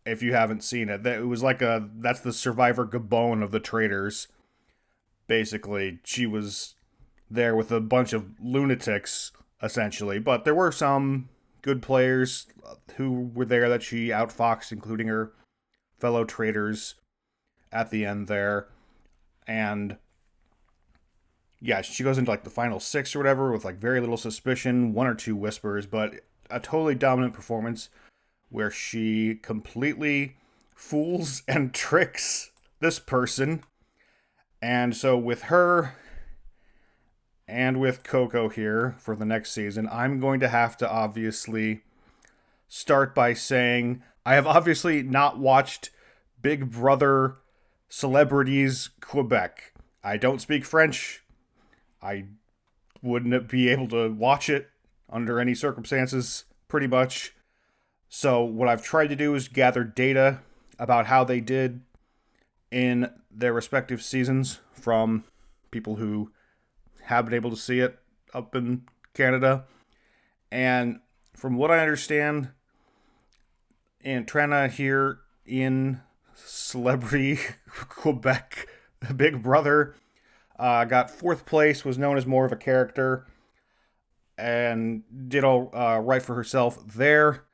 If you haven't seen it, it was like that's the Survivor Gabon of the Traitors. Basically, she was there with a bunch of lunatics, essentially. But there were some good players who were there that she outfoxed, including her fellow traitors at the end there. And yeah, she goes into like the final 6 or whatever with like very little suspicion, 1 or 2 whispers, but a totally dominant performance where she completely fools and tricks this person. And so with her and with Coco here for the next season, I'm going to have to obviously start by saying I have obviously not watched Big Brother Celebrities Quebec. I don't speak French. I wouldn't be able to watch it under any circumstances, pretty much. So what I've tried to do is gather data about how they did in their respective seasons from people who have been able to see it up in Canada. And from what I understand, Antrana here in Celebrity Quebec Big Brother got 4th place, was known as more of a character, and did all right for herself there.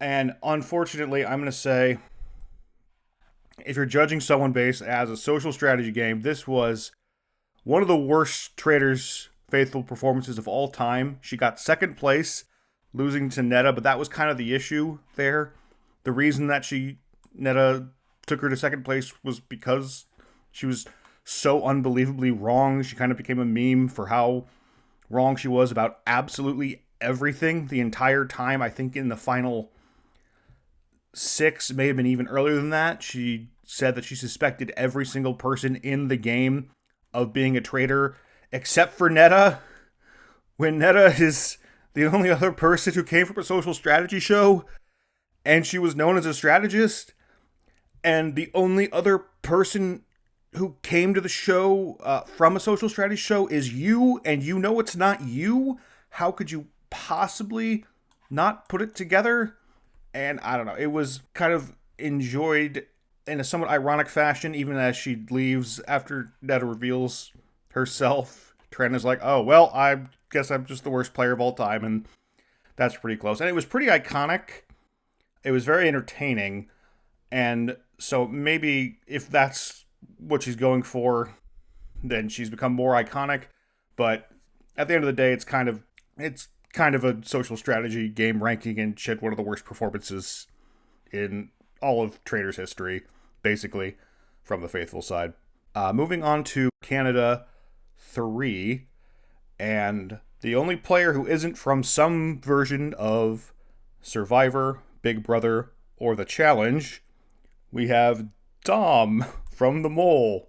And unfortunately, I'm going to say, if you're judging someone based as a social strategy game, this was one of the worst Traitors Faithful performances of all time. She got 2nd place, losing to Netta, but that was kind of the issue there. The reason that Netta took her to 2nd place was because she was so unbelievably wrong. She kind of became a meme for how wrong she was about absolutely everything the entire time. I think in the final 6, may have been even earlier than that, she said that she suspected every single person in the game of being a traitor except for Netta, when Netta is the only other person who came from a social strategy show and she was known as a strategist, and the only other person who came to the show from a social strategy show is you, and you know it's not you. How could you possibly not put it together? And I don't know, it was kind of enjoyed in a somewhat ironic fashion, even as she leaves after Netta reveals herself. Trina's like, oh, well, I guess I'm just the worst player of all time, and that's pretty close. And it was pretty iconic. It was very entertaining, and so maybe if that's what she's going for, then she's become more iconic. But at the end of the day, it's kind of a social strategy game ranking, and she had one of the worst performances in all of Traitors history, basically, from the Faithful side. Moving on to Canada 3, and the only player who isn't from some version of Survivor, Big Brother, or The Challenge, we have Dom from The Mole,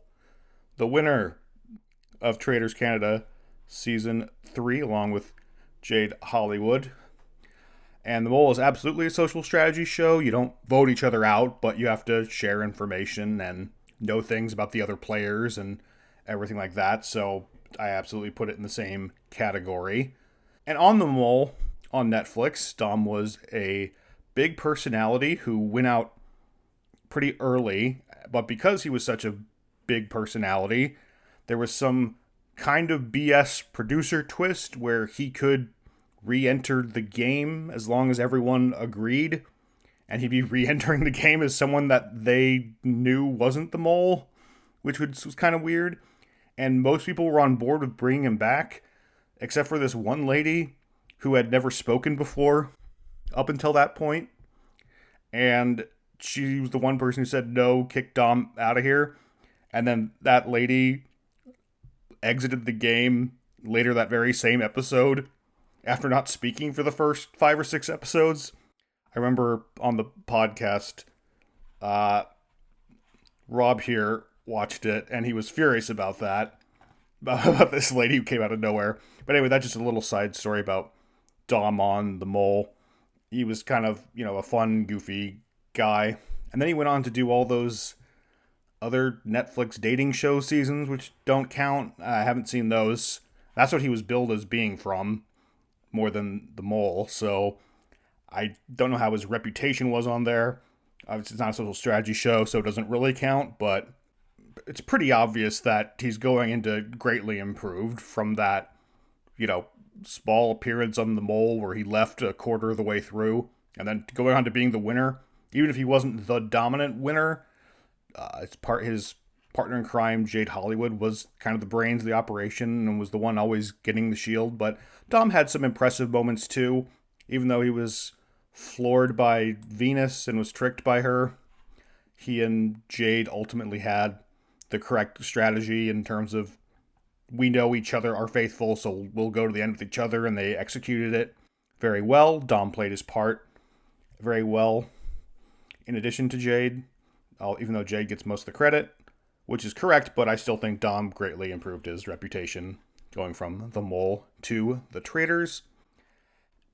the winner of Traitors Canada Season 3, along with Jade Hollywood. And The Mole is absolutely a social strategy show. You don't vote each other out, but you have to share information and know things about the other players and everything like that. So I absolutely put it in the same category. And on The Mole, on Netflix, Dom was a big personality who went out pretty early, but because he was such a big personality, there was some kind of BS producer twist where he could re-enter the game as long as everyone agreed, and he'd be re-entering the game as someone that they knew wasn't the mole, which was kind of weird. And most people were on board with bringing him back, except for this one lady who had never spoken before up until that point. And she was the one person who said, no, kick Dom out of here. And then that lady exited the game later that very same episode after not speaking for the first 5 or 6 episodes. I remember on the podcast, Rob here watched it, and he was furious about that, about this lady who came out of nowhere. But anyway, that's just a little side story about Dom on The Mole. He was kind of, a fun, goofy guy. And then he went on to do all those other Netflix dating show seasons, which don't count. I haven't seen those. That's what he was billed as being from, more than the mole. So I don't know how his reputation was on there. Obviously, it's not a social strategy show, so it doesn't really count, but it's pretty obvious that he's going into greatly improved from that, small appearance on the mole where he left a quarter of the way through, and then going on to being the winner. Even if he wasn't the dominant winner, his partner in crime, Jade Hollywood, was kind of the brains of the operation and was the one always getting the shield. But Dom had some impressive moments too, even though he was floored by Venus and was tricked by her. He and Jade ultimately had the correct strategy in terms of, we know each other are faithful, so we'll go to the end with each other, and they executed it very well. Dom played his part very well, in addition to Jade, even though Jade gets most of the credit, which is correct, but I still think Dom greatly improved his reputation, going from the mole to the Traitors.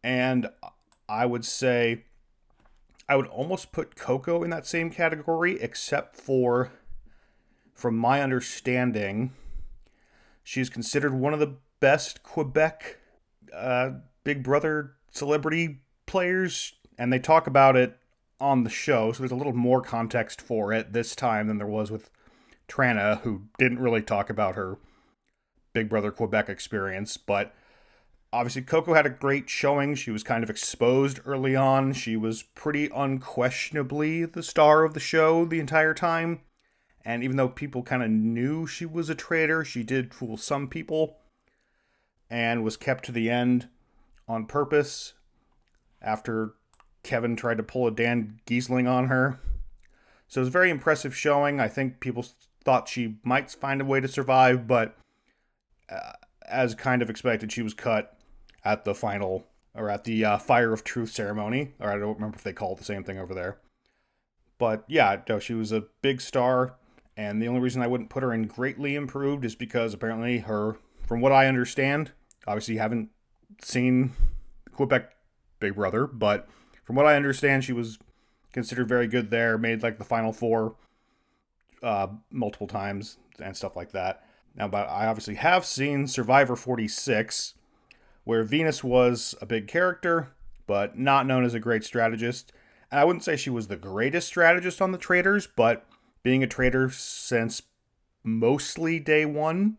And I would say I would almost put Coco in that same category, except for, from my understanding, she's considered one of the best Quebec Big Brother celebrity players, and they talk about it on the show, so there's a little more context for it this time than there was with Trana, who didn't really talk about her Big Brother Quebec experience. But obviously Coco had a great showing. She was kind of exposed early on. She was pretty unquestionably the star of the show the entire time. And even though people kind of knew she was a traitor, she did fool some people and was kept to the end on purpose after Kevin tried to pull a Dan Giesling on her. So it was a very impressive showing. I think people thought she might find a way to survive, but as kind of expected, she was cut at the final, or at the Fire of Truth ceremony. Or I don't remember if they call it the same thing over there. But yeah, no, she was a big star. And the only reason I wouldn't put her in greatly improved is because apparently her, from what I understand, obviously you haven't seen Quebec Big Brother, but from what I understand, she was considered very good there, made like the final four multiple times and stuff like that. Now, but I obviously have seen Survivor 46, where Venus was a big character, but not known as a great strategist. And I wouldn't say she was the greatest strategist on the Traitors, but being a traitor since mostly day one,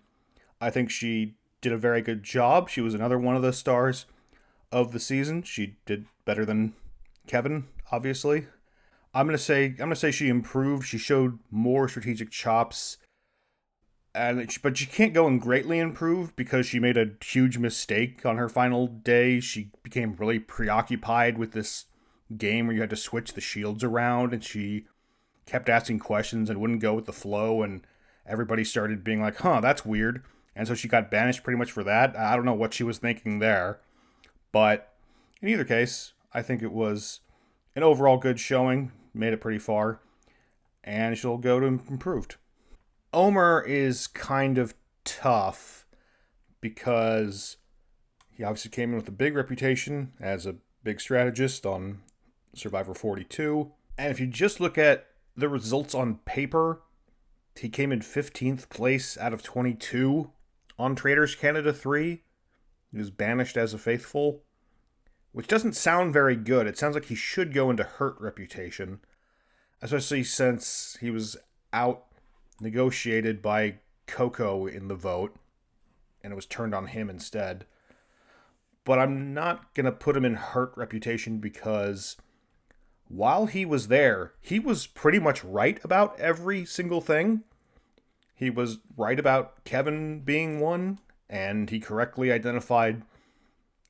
I think she did a very good job. She was another one of the stars of the season. She did better than Kevin, obviously. I'm gonna say she improved. She showed more strategic chops, but she can't go in greatly improved because she made a huge mistake on her final day. She became really preoccupied with this game where you had to switch the shields around, and she kept asking questions and wouldn't go with the flow, and everybody started being like, huh, that's weird. And so she got banished pretty much for that. I don't know what she was thinking there. But in either case, I think it was an overall good showing. Made it pretty far. And she'll go to improved. Omer is kind of tough because he obviously came in with a big reputation as a big strategist on Survivor 42. And if you just look at the results on paper, he came in 15th place out of 22 on Traitors Canada 3. He was banished as a faithful, which doesn't sound very good. It sounds like he should go into hurt reputation, especially since he was out negotiated by Coco in the vote, and it was turned on him instead. But I'm not going to put him in hurt reputation because while he was there, he was pretty much right about every single thing. He was right about Kevin being one, and he correctly identified,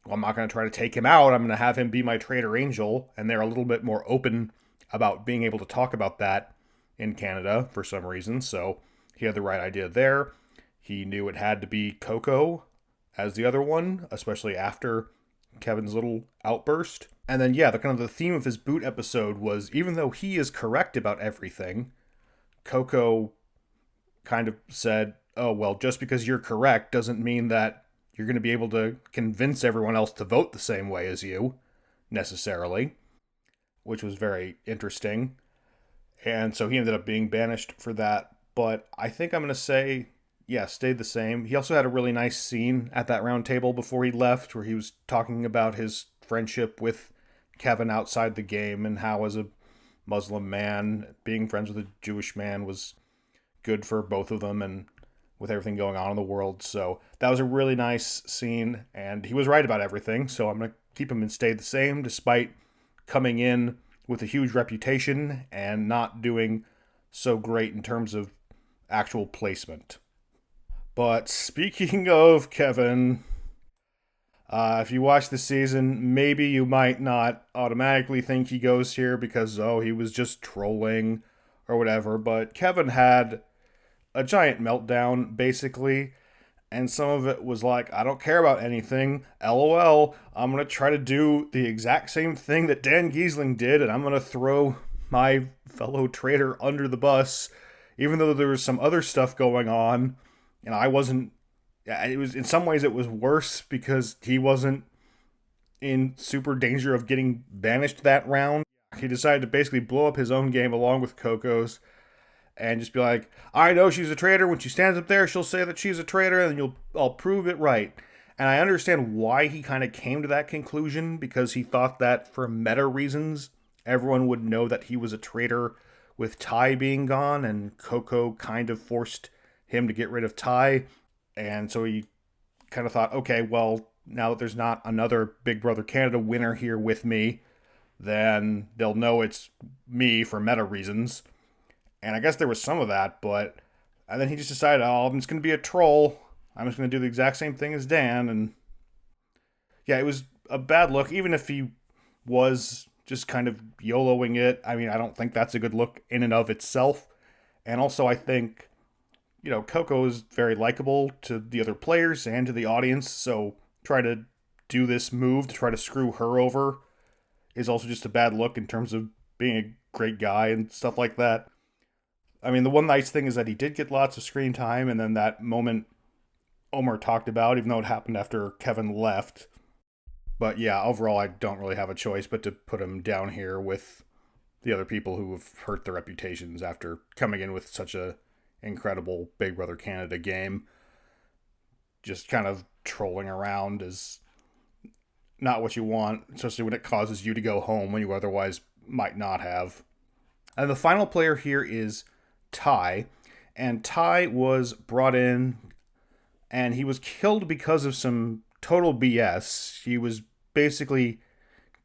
well, I'm not going to try to take him out. I'm going to have him be my traitor angel. And they're a little bit more open about being able to talk about that in Canada for some reason. So he had the right idea there. He knew it had to be Coco as the other one, especially after Kevin's little outburst. And then, yeah, the theme of his boot episode was, even though he is correct about everything, Coco kind of said, oh, well, just because you're correct doesn't mean that you're going to be able to convince everyone else to vote the same way as you. necessarily, which was very interesting. And so he ended up being banished for that. But I think I'm going to say, yeah, stayed the same. He also had a really nice scene at that round table before he left where he was talking about his friendship with Kevin outside the game and how, as a Muslim man, being friends with a Jewish man was good for both of them and with everything going on in the world. So that was a really nice scene, and he was right about everything. So I'm going to keep him and stay the same despite coming in with a huge reputation and not doing so great in terms of actual placement. But speaking of Kevin, if you watch the season, maybe you might not automatically think he goes here because, oh, he was just trolling or whatever. But Kevin had a giant meltdown, basically. And some of it was like, I don't care about anything. LOL. I'm going to try to do the exact same thing that Dan Giesling did, and I'm going to throw my fellow traitor under the bus, even though there was some other stuff going on. And I wasn't. It was, in some ways, it was worse because he wasn't in super danger of getting banished that round. He decided to basically blow up his own game along with Coco's and just be like, I know she's a traitor. When she stands up there, she'll say that she's a traitor, and I'll prove it right. And I understand why he kind of came to that conclusion, because he thought that for meta reasons, everyone would know that he was a traitor with Ty being gone, and Coco kind of forced him to get rid of Ty. And so he kind of thought, okay, well, now that there's not another Big Brother Canada winner here with me, then they'll know it's me for meta reasons. And I guess there was some of that, but and then he just decided, oh, I'm just going to be a troll. I'm just going to do the exact same thing as Dan. And yeah, it was a bad look, even if he was just kind of YOLOing it. I mean, I don't think that's a good look in and of itself. And also, I think, Coco is very likable to the other players and to the audience. So try to do this move to try to screw her over is also just a bad look in terms of being a great guy and stuff like that. I mean, the one nice thing is that he did get lots of screen time, and then that moment Omar talked about, even though it happened after Kevin left. But yeah, overall, I don't really have a choice but to put him down here with the other people who have hurt their reputations after coming in with such a incredible Big Brother Canada game. Just kind of trolling around is not what you want, especially when it causes you to go home when you otherwise might not have. And the final player here is Ty, and Ty was brought in and he was killed because of some total BS. He was basically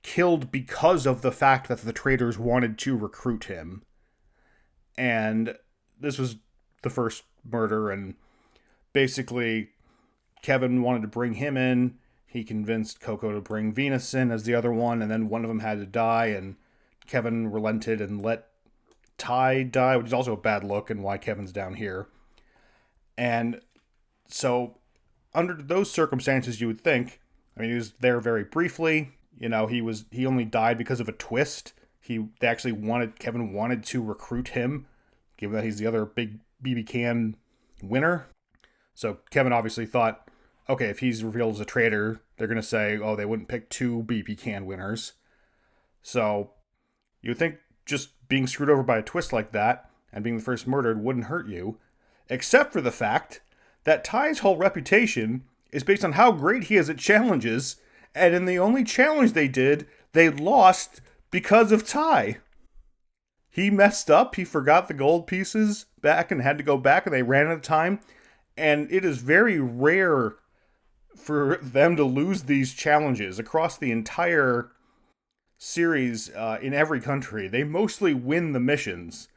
killed because of the fact that the traitors wanted to recruit him. And this was the first murder, and basically Kevin wanted to bring him in. He convinced Coco to bring Venus in as the other one, and then one of them had to die, and Kevin relented and let Ty die, which is also a bad look and why Kevin's down here. And so under those circumstances, you would think, I mean, he was there very briefly. He only died because of a twist. Kevin wanted to recruit him, given that he's the other big BB Can winner. So Kevin obviously thought, okay, if he's revealed as a traitor, they're going to say, oh, they wouldn't pick two BB Can winners. So you would think just being screwed over by a twist like that and being the first murdered wouldn't hurt you, except for the fact that Ty's whole reputation is based on how great he is at challenges, and in the only challenge they did, they lost because of Ty. He messed up, he forgot the gold pieces back and had to go back, and they ran out of time, and it is very rare for them to lose these challenges across the entire series in every country. They mostly win the missions,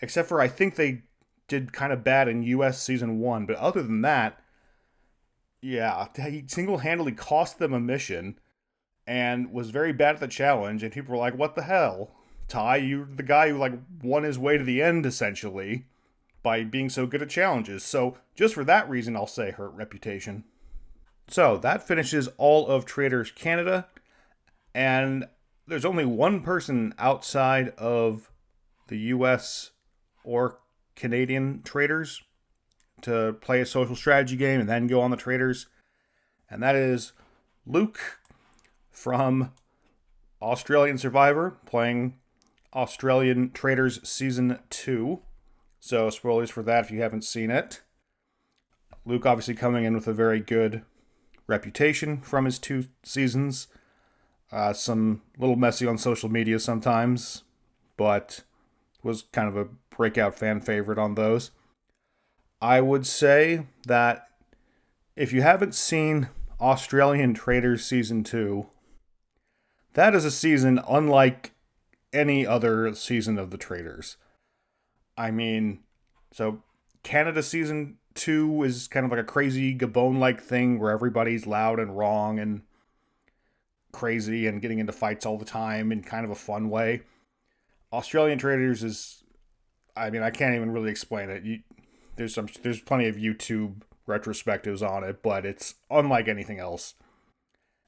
except for I think they did kind of bad in US season 1, but other than that, yeah, he single-handedly cost them a mission and was very bad at the challenge, and people were like, what the hell? Ty, you're the guy who won his way to the end essentially by being so good at challenges. So just for that reason, I'll say hurt reputation. So that finishes all of Traitors Canada, and there's only one person outside of the US or Canadian Traitors to play a social strategy game and then go on the Traitors, and that is Luke from Australian Survivor, playing Australian Traitors Season 2. So, spoilers for that if you haven't seen it. Luke obviously coming in with a very good reputation from his 2 seasons. Some little messy on social media sometimes, but was kind of a breakout fan favorite on those. I would say that if you haven't seen Australian Traitors Season 2, that is a season unlike any other season of the Traitors. I mean, so Canada Season 2 is kind of like a crazy Gabon-like thing where everybody's loud and wrong and crazy and getting into fights all the time in kind of a fun way. Australian Traitors is, I mean, I can't even really explain it. There's plenty of YouTube retrospectives on it, but it's unlike anything else.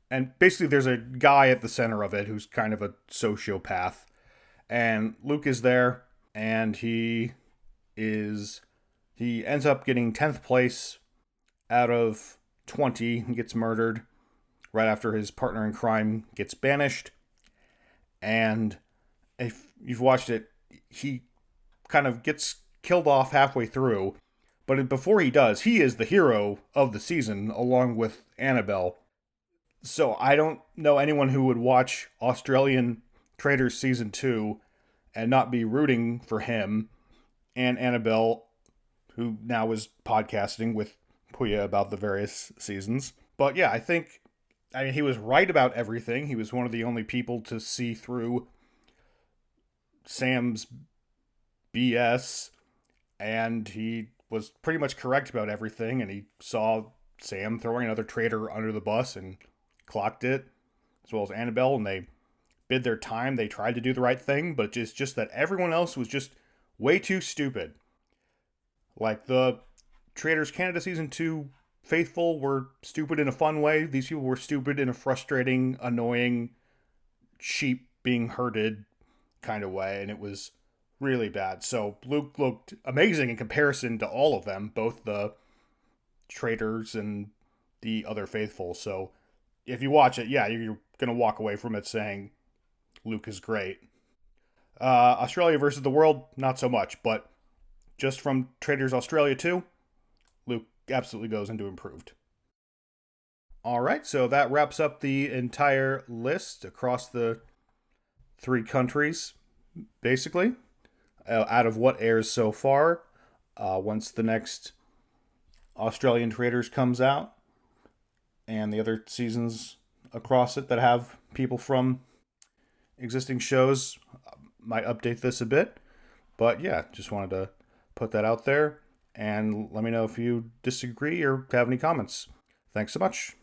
And basically there's a guy at the center of it who's kind of a sociopath. And Luke is there, and he ends up getting 10th place out of 20 and gets murdered right after his partner in crime gets banished. And if you've watched it, he kind of gets killed off halfway through. But before he does, he is the hero of the season along with Annabelle. So I don't know anyone who would watch Australian Traitors Season 2 and not be rooting for him and Annabelle, who now is podcasting with Puya about the various seasons. But yeah, I mean, he was right about everything. He was one of the only people to see through Sam's BS, and he was pretty much correct about everything, and he saw Sam throwing another traitor under the bus and clocked it, as well as Annabelle, and they bid their time. They tried to do the right thing, but it's just that everyone else was just way too stupid. Like the Traitors Canada Season 2 faithful were stupid in a fun way. These people were stupid in a frustrating, annoying, sheep being herded kind of way, and it was really bad. So Luke looked amazing in comparison to all of them, both the Traitors and the other faithful. So if you watch it, yeah, you're going to walk away from it saying Luke is great. Australia versus the world, not so much, but just from Traitors Australia 2, Luke absolutely goes into improved. All right, so that wraps up the entire list across the 3 countries, basically, out of what airs so far. Once the next Australian Traitors comes out, and the other seasons across it that have people from existing shows, might update this a bit. But yeah, just wanted to put that out there, and let me know if you disagree or have any comments. Thanks so much.